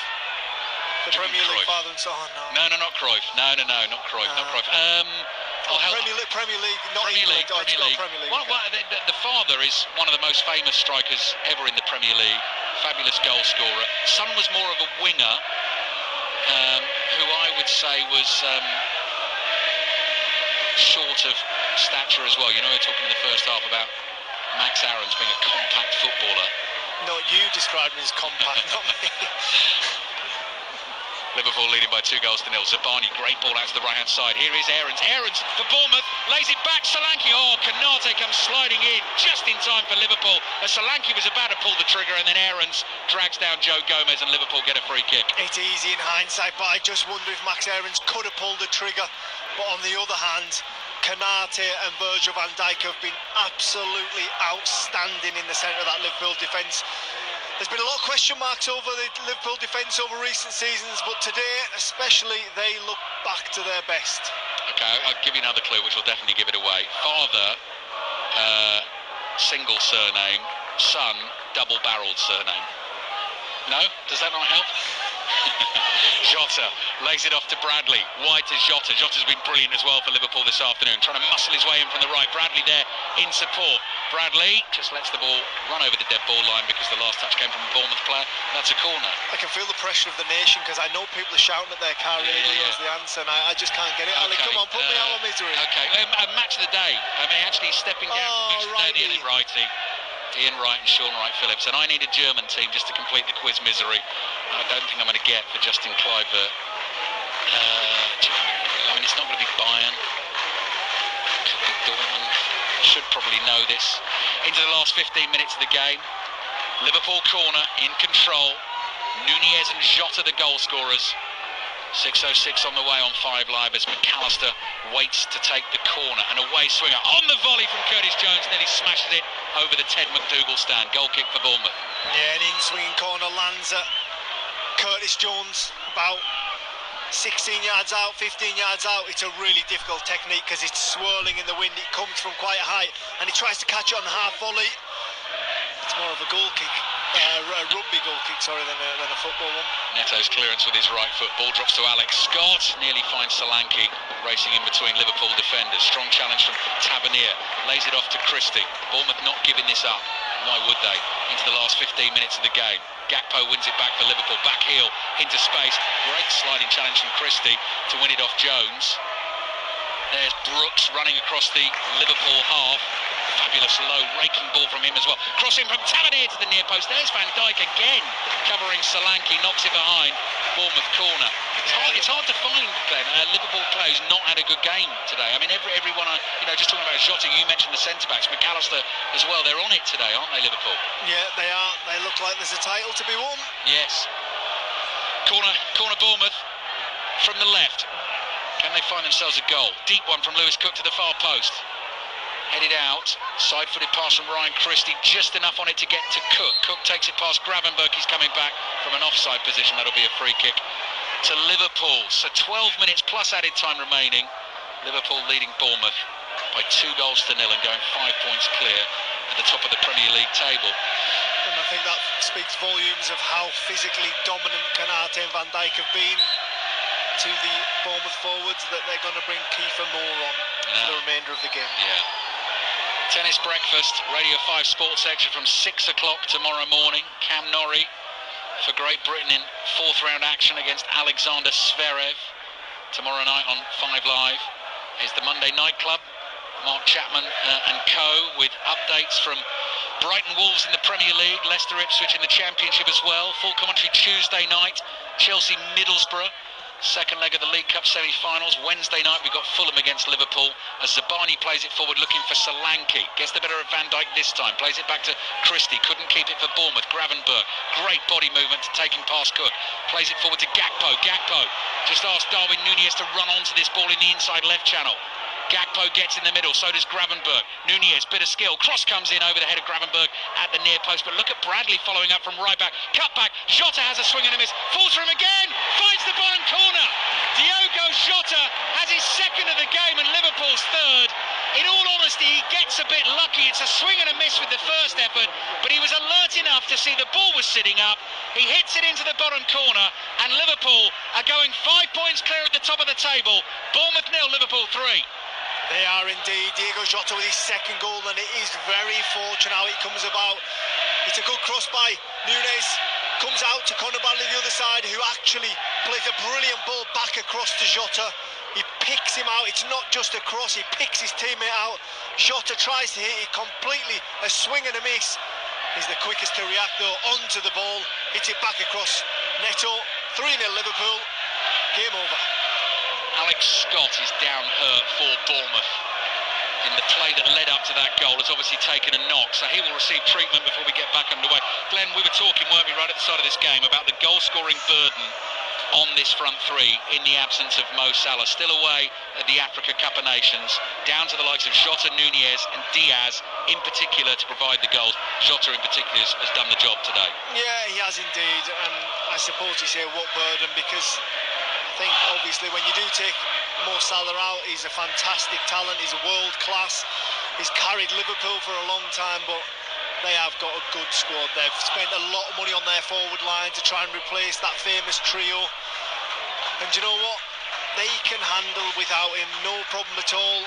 The Premier League father and son. No, not Cruyff. No, not Cruyff. Not Cruyff. Premier League, not England. Premier League. Well, the father is one of the most famous strikers ever in the Premier League. Fabulous goal scorer. Son was more of a winger, who I would say was short of stature as well. You know, we were talking in the first half about Max Aarons being a compact footballer. No, you described him as compact, not me. Liverpool leading by 2 goals to 0. Zabani, great ball out to the right-hand side. Here is Aarons. Aarons for Bournemouth, lays it back. Solanke. Oh, Canate comes sliding in just in time for Liverpool. As Solanke was about to pull the trigger, and then Aarons drags down Joe Gomez, and Liverpool get a free kick. It's easy in hindsight, but I just wonder if Max Aarons could have pulled the trigger. But on the other hand, Canate and Virgil van Dijk have been absolutely outstanding in the centre of that Liverpool defence. There's been a lot of question marks over the Liverpool defence over recent seasons, but today especially they look back to their best. Okay, I'll give you another clue which will definitely give it away. Father, single surname. Son, double-barrelled surname. No? Does that not help? Jota lays it off to Bradley. Wide to Jota. Jota's been brilliant as well for Liverpool this afternoon, trying to muscle his way in from the right. Bradley there in support. Bradley just lets the ball run over the dead ball line because the last touch came from a Bournemouth player. That's a corner. I can feel the pressure of the nation because I know people are shouting at their car radio as the answer, and I just can't get it. Ali, come on, put me out of misery. Okay, match of the day. I mean, actually stepping down from match of the day, Ian Wrighty. Ian Wright and Sean Wright-Phillips, and I need a German team just to complete the quiz misery. I don't think I'm going to get for Justin Kluivert. I mean, it's not going to be Bayern. Could be Dortmund. Should probably know this. Into the last 15 minutes of the game. Liverpool corner in control. Nunez and Jota the goal scorers. 6:06 on the way on 5 Live as McAllister waits to take the corner. An away swinger on the volley from Curtis Jones, nearly smashes it over the Ted McDougall stand. Goal kick for Bournemouth. Yeah, an in-swinging corner lands at Curtis Jones, about 16 yards out, 15 yards out. It's a really difficult technique because it's swirling in the wind. It comes from quite high and he tries to catch it on the half volley. It's more of a goal kick. A rugby goal kick, sorry, than a football one. Neto's clearance with his right foot. Ball drops to Alex Scott. Nearly finds Solanke racing in between Liverpool defenders. Strong challenge from Tavernier. Lays it off to Christie. Bournemouth not giving this up. Why would they? Into the last 15 minutes of the game. Gakpo wins it back for Liverpool. Back heel into space. Great sliding challenge from Christie to win it off Jones. There's Brooks running across the Liverpool half. Fabulous low raking ball from him as well. Crossing from Tavernier to the near post. There's Van Dijk again covering Solanke, knocks it behind. Bournemouth corner. It's hard to find, Glenn. Liverpool players not had a good game today. I mean, everyone, just talking about Jota, you mentioned the centre-backs, McAllister as well. They're on it today, aren't they, Liverpool? Yeah, they are. They look like there's a title to be won. Yes. Corner Bournemouth from the left. Can they find themselves a goal? Deep one from Lewis Cook to the far post. Headed out, side-footed pass from Ryan Christie, just enough on it to get to Cook. Cook takes it past Gravenberch, he's coming back from an offside position, that'll be a free kick to Liverpool. So 12 minutes plus added time remaining. Liverpool leading Bournemouth by 2 goals to 0 and going 5 points clear at the top of the Premier League table. And I think that speaks volumes of how physically dominant Canate and Van Dijk have been to the Bournemouth forwards, that they're going to bring Kiefer Moore on for the remainder of the game. Yeah. Tennis breakfast, Radio 5 Sports Extra from 6 o'clock tomorrow morning. Cam Norrie for Great Britain in 4th round action against Alexander Zverev. Tomorrow night on 5 Live is the Monday Night Club. Mark Chapman and co with updates from Brighton Wolves in the Premier League, Leicester Ipswich in the Championship as well. Full commentary Tuesday night, Chelsea Middlesbrough. Second leg of the League Cup semi-finals. Wednesday night we've got Fulham against Liverpool as Zabani plays it forward looking for Solanke. Gets the better of Van Dijk this time. Plays it back to Christie. Couldn't keep it for Bournemouth. Gravenberch. Great body movement to take him past Cook. Plays it forward to Gakpo. Gakpo just asked Darwin Nunez to run onto this ball in the inside left channel. Gakpo gets in the middle, so does Gravenberch. Nunez, bit of skill. Cross comes in over the head of Gravenberch at the near post. But look at Bradley following up from right back. Cut back. Jota has a swing and a miss. Falls for him again. Finds the bottom corner. Diogo Jota has his second of the game and Liverpool's third. In all honesty, he gets a bit lucky. It's a swing and a miss with the first effort, but he was alert enough to see the ball was sitting up. He hits it into the bottom corner, and Liverpool are going 5 points clear at the top of the table. Bournemouth 0, Liverpool 3. They are indeed. Diego Jota with his second goal, and it is very fortunate how it comes about. It's a good cross by Nunez. Comes out to Conor Bradley the other side, who actually plays a brilliant ball back across to Jota. He picks him out. It's not just a cross, he picks his teammate out. Jota tries to hit it completely, a swing and a miss. He's the quickest to react though, onto the ball, hits it back across Neto. 3-0 Liverpool, game over. Alex Scott is down hurt for Bournemouth in the play that led up to that goal. Has obviously taken a knock, so he will receive treatment before we get back underway. Glenn, we were talking, weren't we, right at the start of this game about the goal-scoring burden on this front three in the absence of Mo Salah, still away at the Africa Cup of Nations, down to the likes of Jota, Nunez and Diaz in particular to provide the goals. Jota in particular has done the job today. Yeah, he has indeed, and I suppose you say what burden, because I think obviously when you do take Mo Salah out, he's a fantastic talent, he's world class, he's carried Liverpool for a long time, but they have got a good squad. They've spent a lot of money on their forward line to try and replace that famous trio. And do you know what? They can handle without him, no problem at all.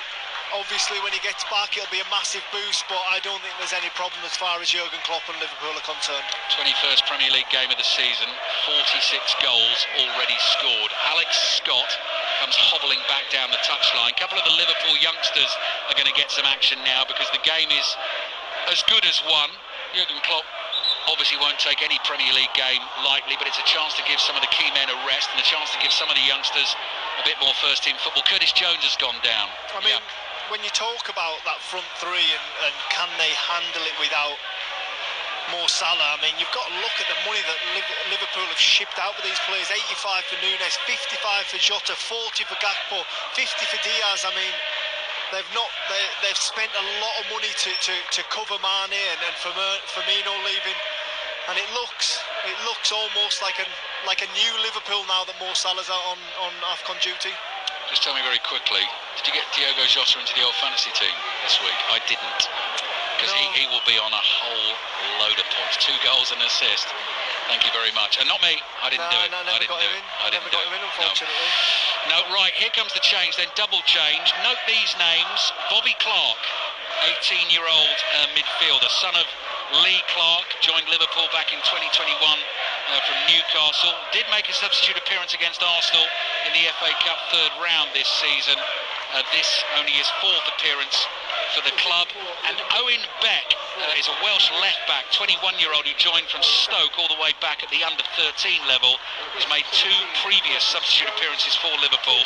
Obviously, when he gets back, it'll be a massive boost, but I don't think there's any problem as far as Jurgen Klopp and Liverpool are concerned. 21st Premier League game of the season, 46 goals already scored. Alex Scott comes hobbling back down the touchline. A couple of the Liverpool youngsters are going to get some action now because the game is as good as won. Jurgen Klopp obviously won't take any Premier League game lightly, but it's a chance to give some of the key men a rest and a chance to give some of the youngsters a bit more first-team football. Curtis Jones has gone down. I mean, when you talk about that front three and can they handle it without Mo Salah, I mean, you've got to look at the money that Liverpool have shipped out with these players. 85 for Nunes, 55 for Jota, 40 for Gakpo, 50 for Diaz. I mean, they've spent a lot of money to cover Mane and Firmino leaving, and it looks almost like a new Liverpool now that Mo Salah's out on AFCON duty. Just tell me very quickly, did you get Diogo Jota into the old fantasy team this week? I didn't, because he will be on a whole load of points. 2 goals and an assist. Thank you very much. And not me. I didn't do it. I didn't do it. I didn't do it. Unfortunately. No, right, here comes the change, then double change. Note these names. Bobby Clark, 18-year-old midfielder, son of Lee Clark, joined Liverpool back in 2021 from Newcastle. Did make a substitute appearance against Arsenal in the FA Cup third round this season. This only his 4th appearance for the club. And Owen Beck is a Welsh left-back, 21-year-old who joined from Stoke all the way back at the under-13 level. He's made 2 previous substitute appearances for Liverpool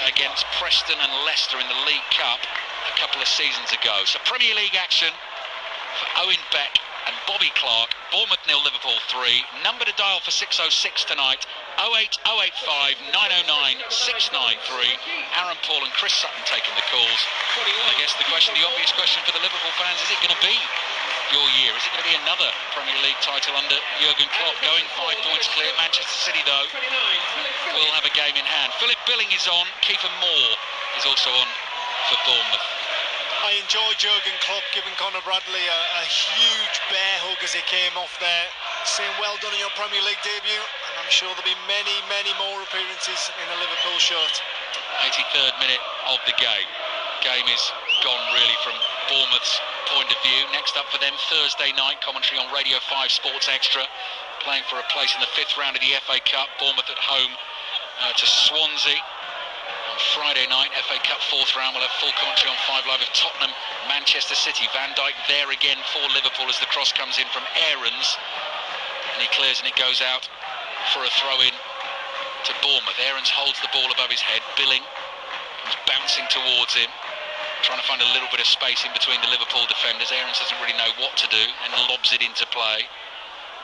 against Preston and Leicester in the League Cup a couple of seasons ago. So Premier League action for Owen Beck and Bobby Clark. Bournemouth 0, Liverpool 3. Number to dial for 606 tonight, 08085 909 693. Aaron Paul and Chris Sutton taking the calls. And I guess the obvious question for the Liverpool fans, is it going to be your year? Is it going to be another Premier League title under Jurgen Klopp? Going 5 points clear. Manchester City, though, will have a game in hand. Philip Billing is on. Kiefer Moore is also on for Bournemouth. I enjoyed Jurgen Klopp giving Conor Bradley a huge bear hug as he came off there, saying well done in your Premier League debut, and I'm sure there'll be many, many more appearances in a Liverpool shirt. 83rd minute of the game. Game is gone really from Bournemouth's point of view. Next up for them, Thursday night, commentary on Radio 5 Sports Extra, playing for a place in the 5th round of the FA Cup. Bournemouth at home to Swansea. Friday night, FA Cup 4th round, we'll have full commentary on 5 Live of Tottenham, Manchester City. Van Dijk there again for Liverpool as the cross comes in from Aarons, and he clears and it goes out for a throw-in to Bournemouth. Aarons holds the ball above his head. Billing comes bouncing towards him, trying to find a little bit of space in between the Liverpool defenders. Aarons doesn't really know what to do and lobs it into play.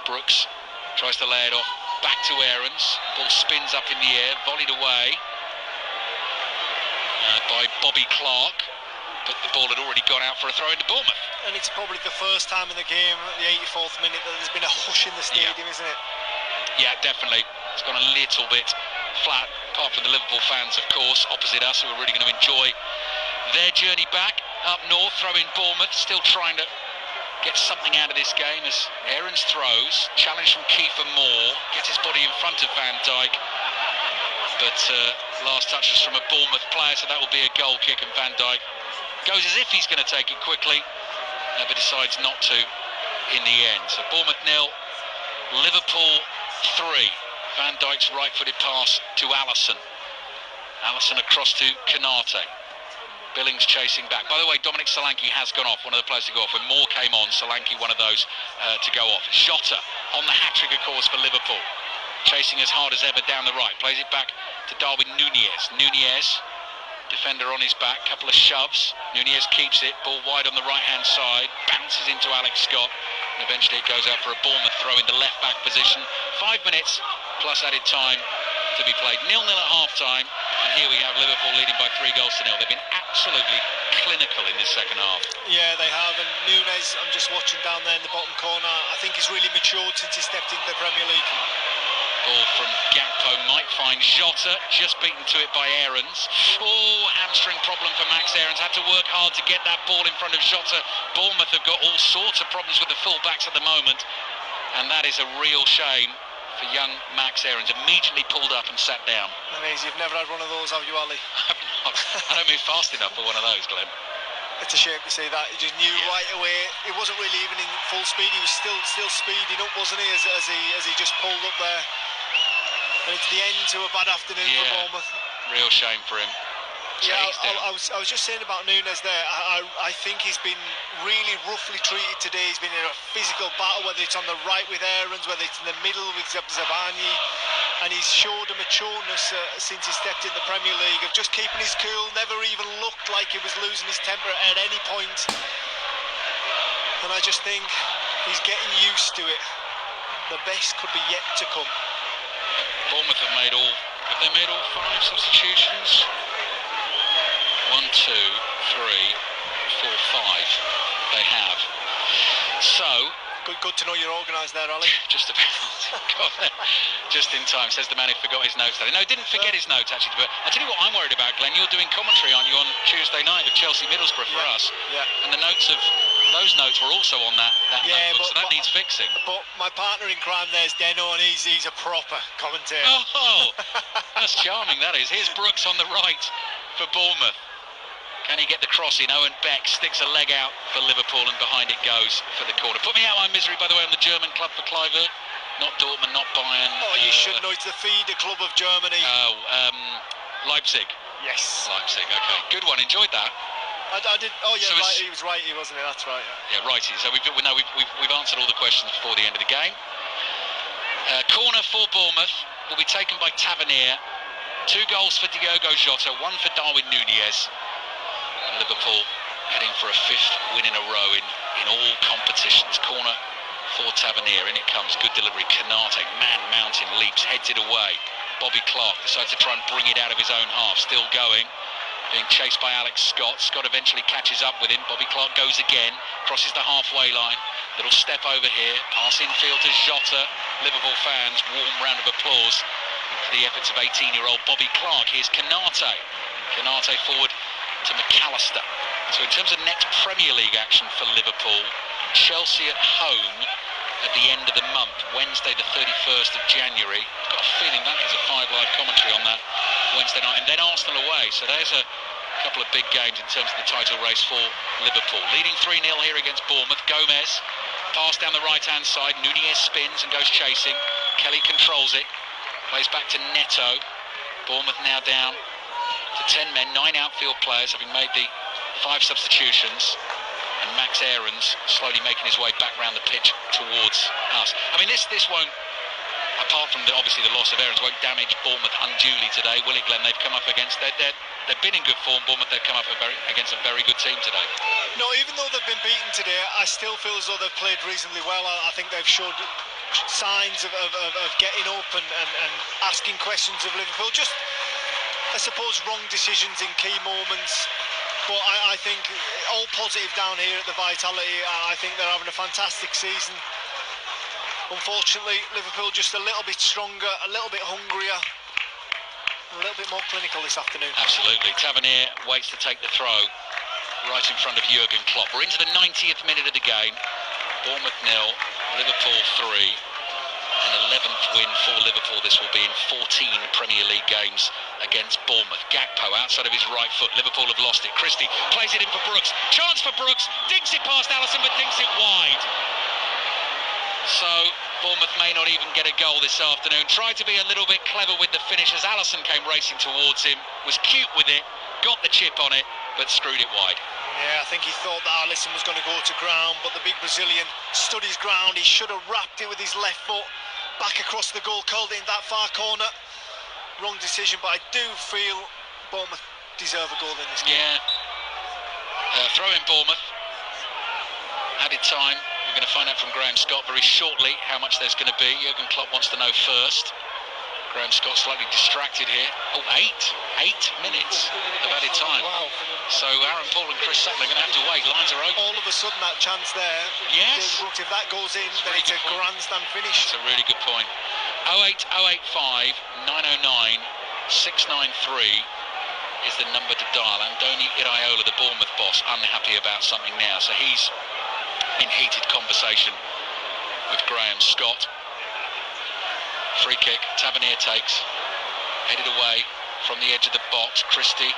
Brooks tries to lay it off back to Aarons. Ball spins up in the air, volleyed away by Bobby Clark, but the ball had already gone out for a throw into Bournemouth. And it's probably the first time in the game, at the 84th minute, that there's been a hush in the stadium, isn't it? Yeah, definitely. It's gone a little bit flat, apart from the Liverpool fans, of course, opposite us, who are really going to enjoy their journey back up north. Throw in Bournemouth, still trying to get something out of this game as Aarons throws. Challenge from Kiefer Moore, gets his body in front of Van Dijk, but last touch was from a Bournemouth player, so that will be a goal kick, and Van Dijk goes as if he's going to take it quickly, but decides not to in the end. So Bournemouth 0, Liverpool 3. Van Dijk's right-footed pass to Alisson. Alisson across to Konate. Billings chasing back. By the way, Dominic Solanke has gone off, one of the players to go off. When Moore came on, Solanke one of those to go off. Jota on the hat-trick, of course, for Liverpool. Chasing as hard as ever down the right. Plays it back to Darwin Nunez. Nunez, defender on his back, couple of shoves. Nunez keeps it, ball wide on the right-hand side. Bounces into Alex Scott. And eventually it goes out for a Bournemouth throw in the left-back position. 5 minutes plus added time to be played. 0-0 at half-time. And here we have Liverpool leading by 3 goals to 0. They've been absolutely clinical in this second half. Yeah, they have. And Nunez, I'm just watching down there in the bottom corner, I think he's really matured since he stepped into the Premier League. Ball from Gakpo might find Jota, just beaten to it by Aarons. Oh, hamstring problem for Max Aarons. Had to work hard to get that ball in front of Jota. Bournemouth have got all sorts of problems with the full-backs at the moment, and that is a real shame for young Max Aarons. Immediately pulled up and sat down. Amazing. You've never had one of those, have you, Ali? I don't move fast enough for one of those, Glenn. It's a shame to see that. He just knew right away. It wasn't really even in full speed. He was still speeding up, wasn't he? As he just pulled up there. And it's the end to a bad afternoon for Bournemouth. Real shame for him. Yeah, I was just saying about Nunes there. I think he's been really roughly treated today. He's been in a physical battle, whether it's on the right with Aarons, whether it's in the middle with Zabani, and he's showed a matureness since he stepped in the Premier League of just keeping his cool. Never even looked like he was losing his temper at any point. And I just think he's getting used to it. The best could be yet to come. Bournemouth have made all 5 substitutions? 1, 2, 3, 4, 5. They have. So good to know you're organised there, Ali. Just a bit. Just in time, says the man who forgot his notes today. No, didn't forget his notes actually. But I tell you what I'm worried about, Glenn. You're doing commentary, aren't you, on Tuesday night of Chelsea Middlesbrough for us? Yeah. And those notes were also on that notebook, so that needs fixing. But my partner in crime there's Deno, and he's a proper commentator. Oh, that's charming. That is. Here's Brooks on the right for Bournemouth. Can he get the cross in? Owen Beck sticks a leg out for Liverpool, and behind it goes for the corner. Put me out my misery, by the way, on the German club for Cliver. Not Dortmund, not Bayern. Oh, you should know, it's the feeder club of Germany. Oh, Leipzig. Yes. Leipzig, okay. Good one, enjoyed that. I did. Oh, yeah, so right, he was righty, wasn't he? That's right. Yeah, righty. So we've answered all the questions before the end of the game. Corner for Bournemouth will be taken by Tavernier. 2 goals for Diogo Jota, 1 for Darwin Núñez. And Liverpool heading for a 5th win in a row in all competitions. Corner for Tavernier, in it comes. Good delivery. Canate, man mountain, leaps, heads it away. Bobby Clark decides to try and bring it out of his own half. Still going. Being chased by Alex Scott. Scott eventually catches up with him. Bobby Clark goes again. Crosses the halfway line. Little step over here. Pass infield to Jota. Liverpool fans, warm round of applause for the efforts of 18-year-old Bobby Clark. Here's Canate. Canate forward to McAllister. So in terms of next Premier League action for Liverpool, Chelsea at home at the end of the month, Wednesday the 31st of January. I've got a feeling that is a 5 live commentary on that Wednesday night, and then Arsenal away. So there's a couple of big games in terms of the title race for Liverpool. Leading 3-0 here against Bournemouth. Gomez, pass down the right-hand side. Núñez spins and goes chasing. Kelly controls it. Plays back to Neto. Bournemouth now down to 10 men, 9 outfield players, having made the 5 substitutions. And Max Aarons slowly making his way back round the pitch towards us. I mean, this won't, apart from obviously the loss of Aarons, won't damage Bournemouth unduly today, will it, Glenn? They've come up against, they've been in good form, Bournemouth. They've come up against a very good team today. No, even though they've been beaten today, I still feel as though they've played reasonably well. I think they've showed signs of getting up and asking questions of Liverpool. Just, I suppose, wrong decisions in key moments. But I think all positive down here at the Vitality. I think they're having a fantastic season. Unfortunately, Liverpool just a little bit stronger, a little bit hungrier, a little bit more clinical this afternoon. Absolutely. Tavernier waits to take the throw right in front of Jurgen Klopp. We're into the 90th minute of the game. Bournemouth 0, Liverpool 3. An 11th win for Liverpool. This will be in 14 Premier League games against Bournemouth. Gakpo outside of his right foot. Liverpool have lost it. Christie plays it in for Brooks. Chance for Brooks. Dinks it past Alisson, but dinks it wide. So Bournemouth may not even get a goal this afternoon. Tried to be a little bit clever with the finish as Alisson came racing towards him. Was cute with it. Got the chip on it, but screwed it wide. Yeah, I think he thought that Alisson was going to go to ground, but the big Brazilian stood his ground. He should have wrapped it with his left foot. Back across the goal, called it in that far corner. Wrong decision, but I do feel Bournemouth deserve a goal in this game. Yeah. Throw in Bournemouth. Added time. We're going to find out from Graham Scott very shortly how much there's going to be. Jurgen Klopp wants to know first. Graham Scott slightly distracted here. Oh, 8 minutes of added time. Wow. So Aaron Paul and Chris Sutton are going to have to wait. Lines are open. All of a sudden, that chance there. Yes. If that goes in, then it's a grandstand finish. That's a really good point. 08085 909 693 is the number to dial. Andoni Iraola, the Bournemouth boss, unhappy about something now. So he's in heated conversation with Graham Scott. Free kick, Tavernier takes, headed away from the edge of the box. Christie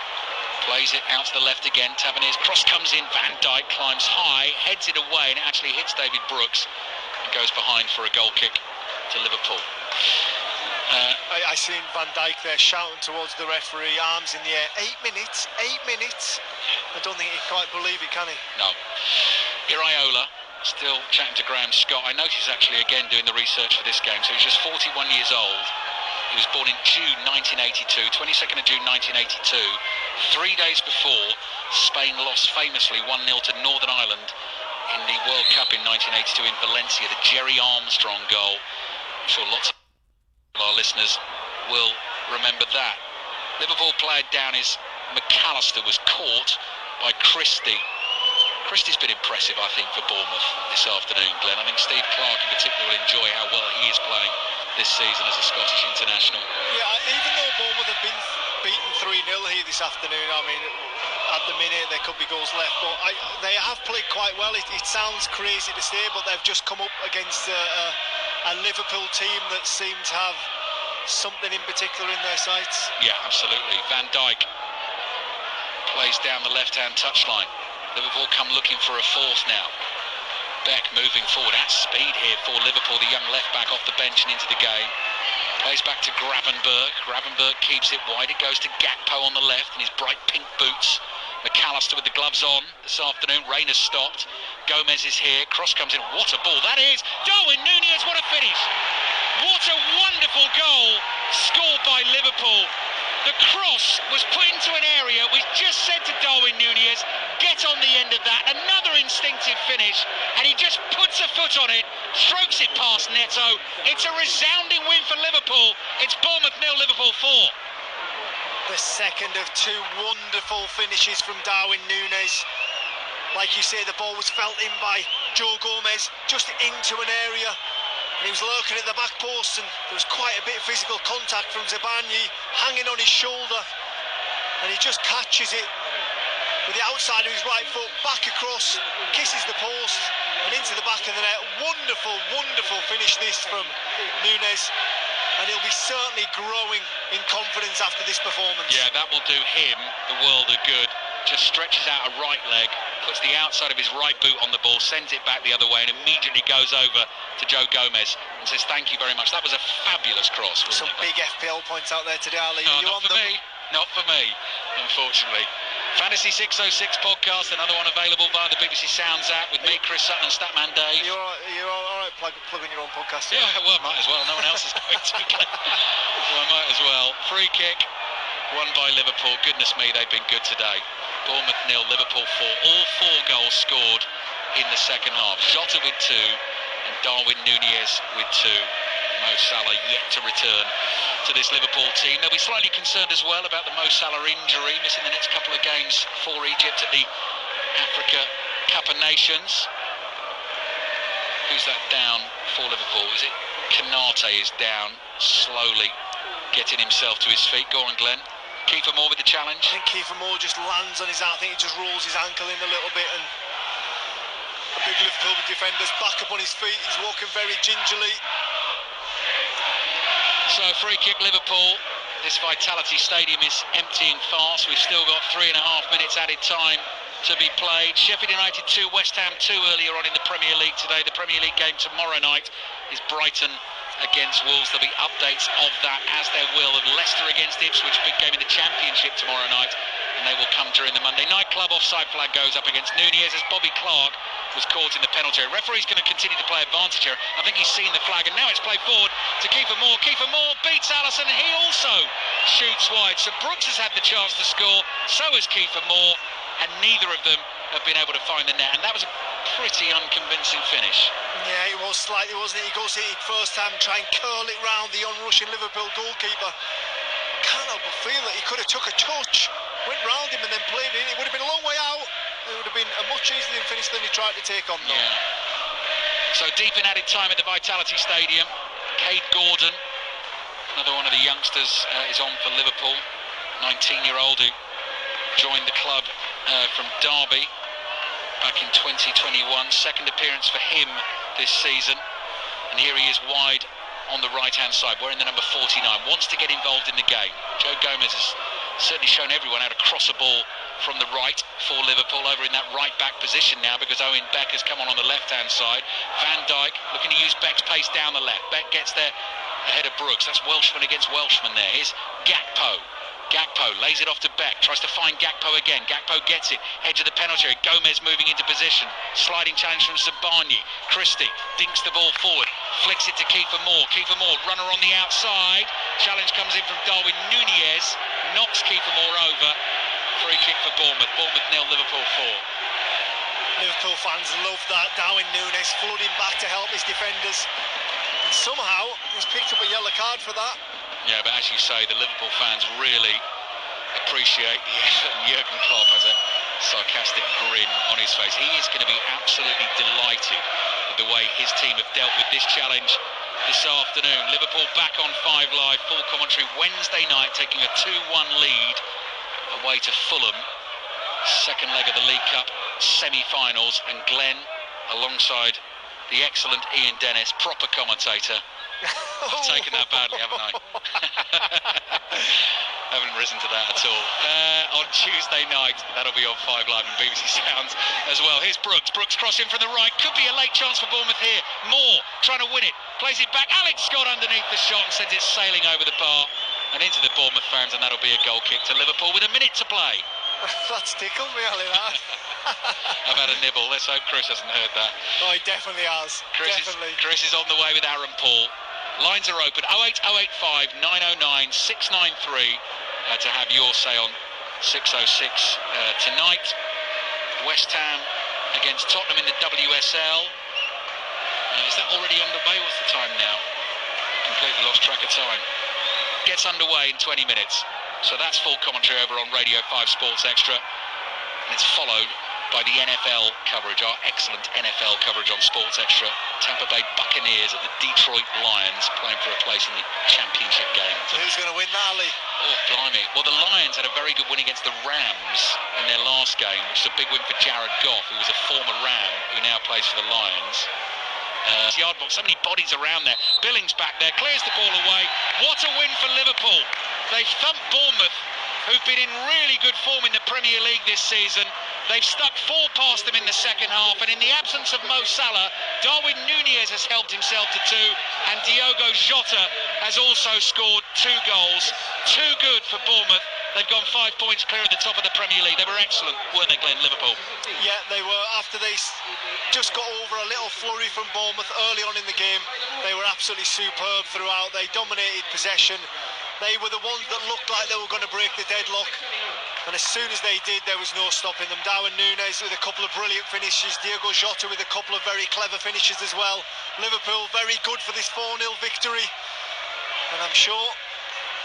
plays it out to the left again. Tavernier's cross comes in. Van Dijk climbs high, heads it away, and it actually hits David Brooks and goes behind for a goal kick to Liverpool. I seen Van Dijk there shouting towards the referee, arms in the air. 8 minutes, 8 minutes. I don't think he quite believe it, can he? No. Iraola still chatting to Graham Scott. I noticed he's actually again doing the research for this game. So he's just 41 years old. He was born in June 1982, 22nd of June 1982. 3 days before, Spain lost famously 1-0 to Northern Ireland in the World Cup in 1982 in Valencia, the Jerry Armstrong goal. I'm sure lots of our listeners will remember that. Liverpool player down is McAllister, was caught by Christie. Christie's been impressive, I think, for Bournemouth this afternoon, Glenn. I think Steve Clarke in particular will enjoy how well he is playing this season as a Scottish international. Yeah, even though Bournemouth have been beaten 3-0 here this afternoon, I mean, at the minute there could be goals left, but they have played quite well. It sounds crazy to say, but they've just come up against a Liverpool team that seem to have something in particular in their sights. Yeah, absolutely. Van Dijk plays down the left-hand touchline. Liverpool come looking for a fourth now. Beck moving forward at speed here for Liverpool, the young left-back off the bench and into the game. Plays back to Gravenberg. Gravenberg keeps it wide. It goes to Gakpo on the left in his bright pink boots. McAllister with the gloves on this afternoon. Rain has stopped. Gomez is here. Cross comes in. What a ball that is! Darwin Núñez, what a finish! What a wonderful goal scored by Liverpool. The cross was put into an area. We just said to Darwin Núñez, get on the end of that. Another instinctive finish, and he just puts a foot on it, strokes it past Neto. It's a resounding win for Liverpool. It's Bournemouth 0, Liverpool 4. The second of two wonderful finishes from Darwin Núñez. Like you say, the ball was felt in by Joe Gomez, just into an area. And he was lurking at the back post, and there was quite a bit of physical contact from Zabanyi hanging on his shoulder, and he just catches it with the outside of his right foot, back across, kisses the post and into the back of the net. Wonderful, wonderful finish this from Núñez, and he'll be certainly growing in confidence after this performance. Yeah, that will do him the world of good. Just stretches out a right leg, puts the outside of his right boot on the ball, sends it back the other way, and immediately goes over to Joe Gomez and says thank you very much. That was a fabulous cross. Some big FPL points out there today, Ali. No, not for me. Not for me, unfortunately. Fantasy 606 podcast, another one available via the BBC Sounds app with me, Chris Sutton, and Statman Dave. You're all right plugging your own podcast? Yeah, well, might as well. No one else is going to. Well, I might as well. Free kick, won by Liverpool. Goodness me, they've been good today. Bournemouth 0, Liverpool 4. All 4 goals scored in the second half. Jota with 2 and Darwin Núñez with 2. Mo Salah yet to return to this Liverpool team. They'll be slightly concerned as well about the Mo Salah injury, missing the next couple of games for Egypt at the Africa Cup of Nations. Who's that down for Liverpool? Is it Kanate is down, slowly getting himself to his feet. Go on, Glenn. Kiefer Moore with the challenge. I think Kiefer Moore just lands on his arm. I think he just rolls his ankle in a little bit, and a big Liverpool defender's back up on his feet. He's walking very gingerly. So free kick Liverpool. This Vitality Stadium is emptying fast. We've still got 3.5 minutes added time to be played. Sheffield United 2, West Ham 2 earlier on in the Premier League today. The Premier League game tomorrow night is Brighton against Wolves. There'll be updates of that, as there will, of Leicester against Ipswich, big game in the Championship tomorrow night, and they will come during the Monday Night Club. Offside flag goes up against Núñez as Bobby Clark was caught in the penalty area. Referee's going to continue to play advantage here. I think he's seen the flag, and now it's played forward to Kiefer Moore. Kiefer Moore beats Alisson, and he also shoots wide. So Brooks has had the chance to score, so has Kiefer Moore, and neither of them have been able to find the net, and that was a pretty unconvincing finish. Yeah, it was slightly, wasn't it? He goes in first time, try and curl it round the on-rushing Liverpool goalkeeper. Can't help but feel that he could have took a touch, went round him and then played it in. It would have been a long way out. It would have been a much easier finish than he tried to take on, though. Yeah. So deep in added time at the Vitality Stadium, Cade Gordon, another one of the youngsters, is on for Liverpool. 19-year-old who joined the club from Derby back in 2021. Second appearance for him this season, and here he is wide on the right-hand side, wearing the number 49, wants to get involved in the game. Joe Gomez has certainly shown everyone how to cross a ball from the right for Liverpool, over in that right-back position now, because Owen Beck has come on the left-hand side. Van Dijk looking to use Beck's pace down the left. Beck gets there ahead of Brooks. That's Welshman against Welshman there. Here's Gakpo. Gakpo lays it off to Beck, tries to find Gakpo again. Gakpo gets it, edge of the penalty area. Gomez moving into position. Sliding challenge from Zabarnyi. Christie dinks the ball forward, flicks it to Kiefer Moore. Kiefer Moore, runner on the outside. Challenge comes in from Darwin Nunez, knocks Kiefer Moore over. Free kick for Bournemouth. Bournemouth 0, Liverpool 4. Liverpool fans love that. Darwin Nunez flooding back to help his defenders. And somehow he's picked up a yellow card for that. Yeah, but as you say, the Liverpool fans really appreciate the effort, and Jurgen Klopp has a sarcastic grin on his face. He is going to be absolutely delighted with the way his team have dealt with this challenge this afternoon. Liverpool back on 5 Live, full commentary Wednesday night, taking a 2-1 lead away to Fulham. Second leg of the League Cup semi-finals, and Glenn, alongside the excellent Ian Dennis, proper commentator. I've taken that badly, haven't I? Haven't risen to that at all. On Tuesday night, that'll be on 5 Live and BBC Sounds as well. Here's Brooks. Brooks crossing from the right. Could be a late chance for Bournemouth here. Moore trying to win it. Plays it back. Alex Scott underneath the shot and sends it sailing over the bar and into the Bournemouth fans, and that'll be a goal kick to Liverpool with a minute to play. That's tickled me, Ali, that. I've had a nibble. Let's hope Chris hasn't heard that. Oh, he definitely has. Chris is on the way with Aaron Paul. Lines are open, 08085 909 693 to have your say on 606 tonight. West Ham against Tottenham in the WSL. Is that already underway? What's the time now? Completely lost track of time. Gets underway in 20 minutes. So that's full commentary over on Radio 5 Sports Extra. And it's followed by the NFL coverage, our excellent NFL coverage on Sports Extra. Tampa Bay Buccaneers at the Detroit Lions, playing for a place in the championship game. So who's going to win that, Ali? Oh, blimey. Well, the Lions had a very good win against the Rams in their last game, which is a big win for Jared Goff, who was a former Ram, who now plays for the Lions. Yard box, so many bodies around there. Billings back there, clears the ball away. What a win for Liverpool. They've thumped Bournemouth, who've been in really good form in the Premier League this season. They've stuck 4 past them in the second half, and in the absence of Mo Salah, Darwin Nunez has helped himself to 2, and Diogo Jota has also scored 2 goals. Too good for Bournemouth. They've gone 5 points clear at the top of the Premier League. They were excellent, weren't they, Glenn, Liverpool? Yeah, they were. After they just got over a little flurry from Bournemouth early on in the game, they were absolutely superb throughout. They dominated possession. They were the ones that looked like they were going to break the deadlock. And as soon as they did, there was no stopping them. Darwin Nunez with a couple of brilliant finishes. Diogo Jota with a couple of very clever finishes as well. Liverpool very good for this 4-0 victory. And I'm sure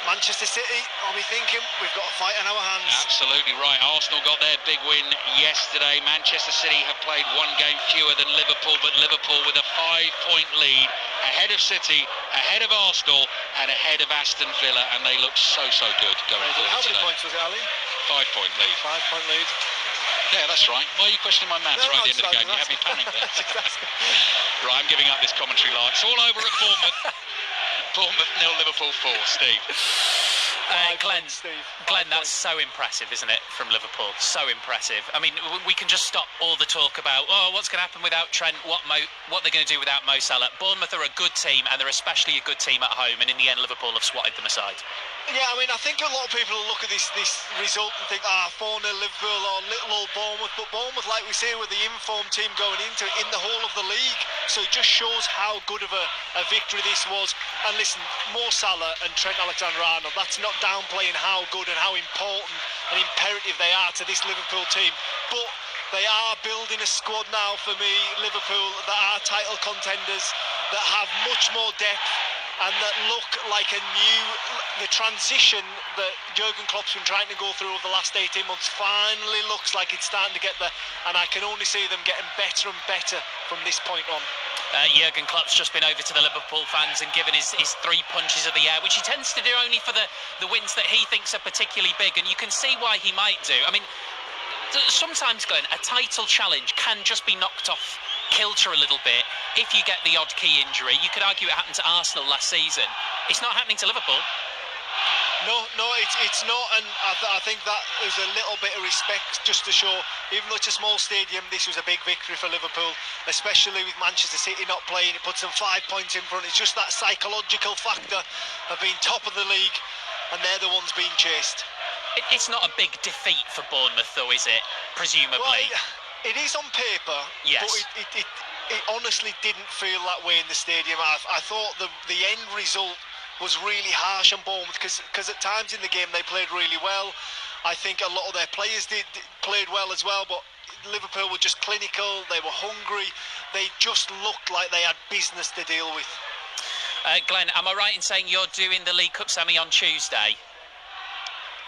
Manchester City will be thinking, we've got a fight in our hands. Absolutely right. Arsenal got their big win yesterday. Manchester City have played 1 game fewer than Liverpool, but Liverpool with a 5-point lead, ahead of City, ahead of Arsenal, and ahead of Aston Villa, and they look so good going forward. How many today. points was it, Ali? 5-point lead. 5-point lead. Yeah, that's right. Why are you questioning my maths right at the end of the game? You had me panicked there. Right, I'm giving up this commentary line. It's all over at Bournemouth. Bournemouth 0, Liverpool 4. Steve. Glenn, that's so impressive, isn't it, from Liverpool? So impressive. I mean, we can just stop all the talk about, what's going to happen without Trent, what they're going to do without Mo Salah. Bournemouth are a good team, and they're especially a good team at home, and in the end, Liverpool have swatted them aside. Yeah, I mean, I think a lot of people look at this result and think, 4-0 Liverpool or little old Bournemouth. But Bournemouth, like we say, were the informed team going into it in the whole of the league. So it just shows how good of a victory this was. And listen, Mo Salah and Trent Alexander-Arnold, that's not downplaying how good and how important and imperative they are to this Liverpool team. But they are building a squad now for me, Liverpool, that are title contenders, that have much more depth, and that look like the transition that Jurgen Klopp's been trying to go through over the last 18 months finally looks like it's starting to get there, and I can only see them getting better and better from this point on. Jurgen Klopp's just been over to the Liverpool fans and given his 3 punches of the air, which he tends to do only for the wins that he thinks are particularly big, and you can see why he might do. I mean, sometimes, Glenn, a title challenge can just be knocked off kilter a little bit. If you get the odd key injury, you could argue it happened to Arsenal last season. It's not happening to Liverpool. No, it's not, and I think that is a little bit of respect just to show, even though it's a small stadium, this was a big victory for Liverpool, especially with Manchester City not playing. It puts them 5 points in front. It's just that psychological factor of being top of the league, and they're the ones being chased. It's not a big defeat for Bournemouth, though, is it? Presumably. Well, it is on paper, yes. But it honestly didn't feel that way in the stadium. I thought the end result was really harsh on Bournemouth because at times in the game they played really well. I think a lot of their players played well as well, but Liverpool were just clinical, they were hungry, they just looked like they had business to deal with. Glenn, am I right in saying you're doing the League Cup semi on Tuesday?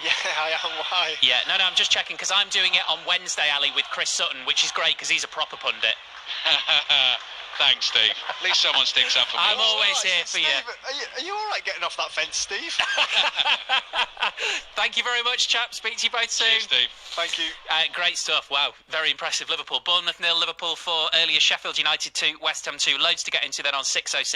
Yeah, I am. Why? Yeah, no, I'm just checking because I'm doing it on Wednesday, Ali, with Chris Sutton, which is great because he's a proper pundit. Thanks, Steve. At least someone sticks up for me. I'm always here for Steve, you. Are you all right getting off that fence, Steve? Thank you very much, chap. Speak to you both soon. Cheers, Steve. Thank you. Great stuff. Wow, very impressive. Liverpool. Bournemouth 0, Liverpool 4. Earlier, Sheffield United 2, West Ham 2. Loads to get into then on 6:06.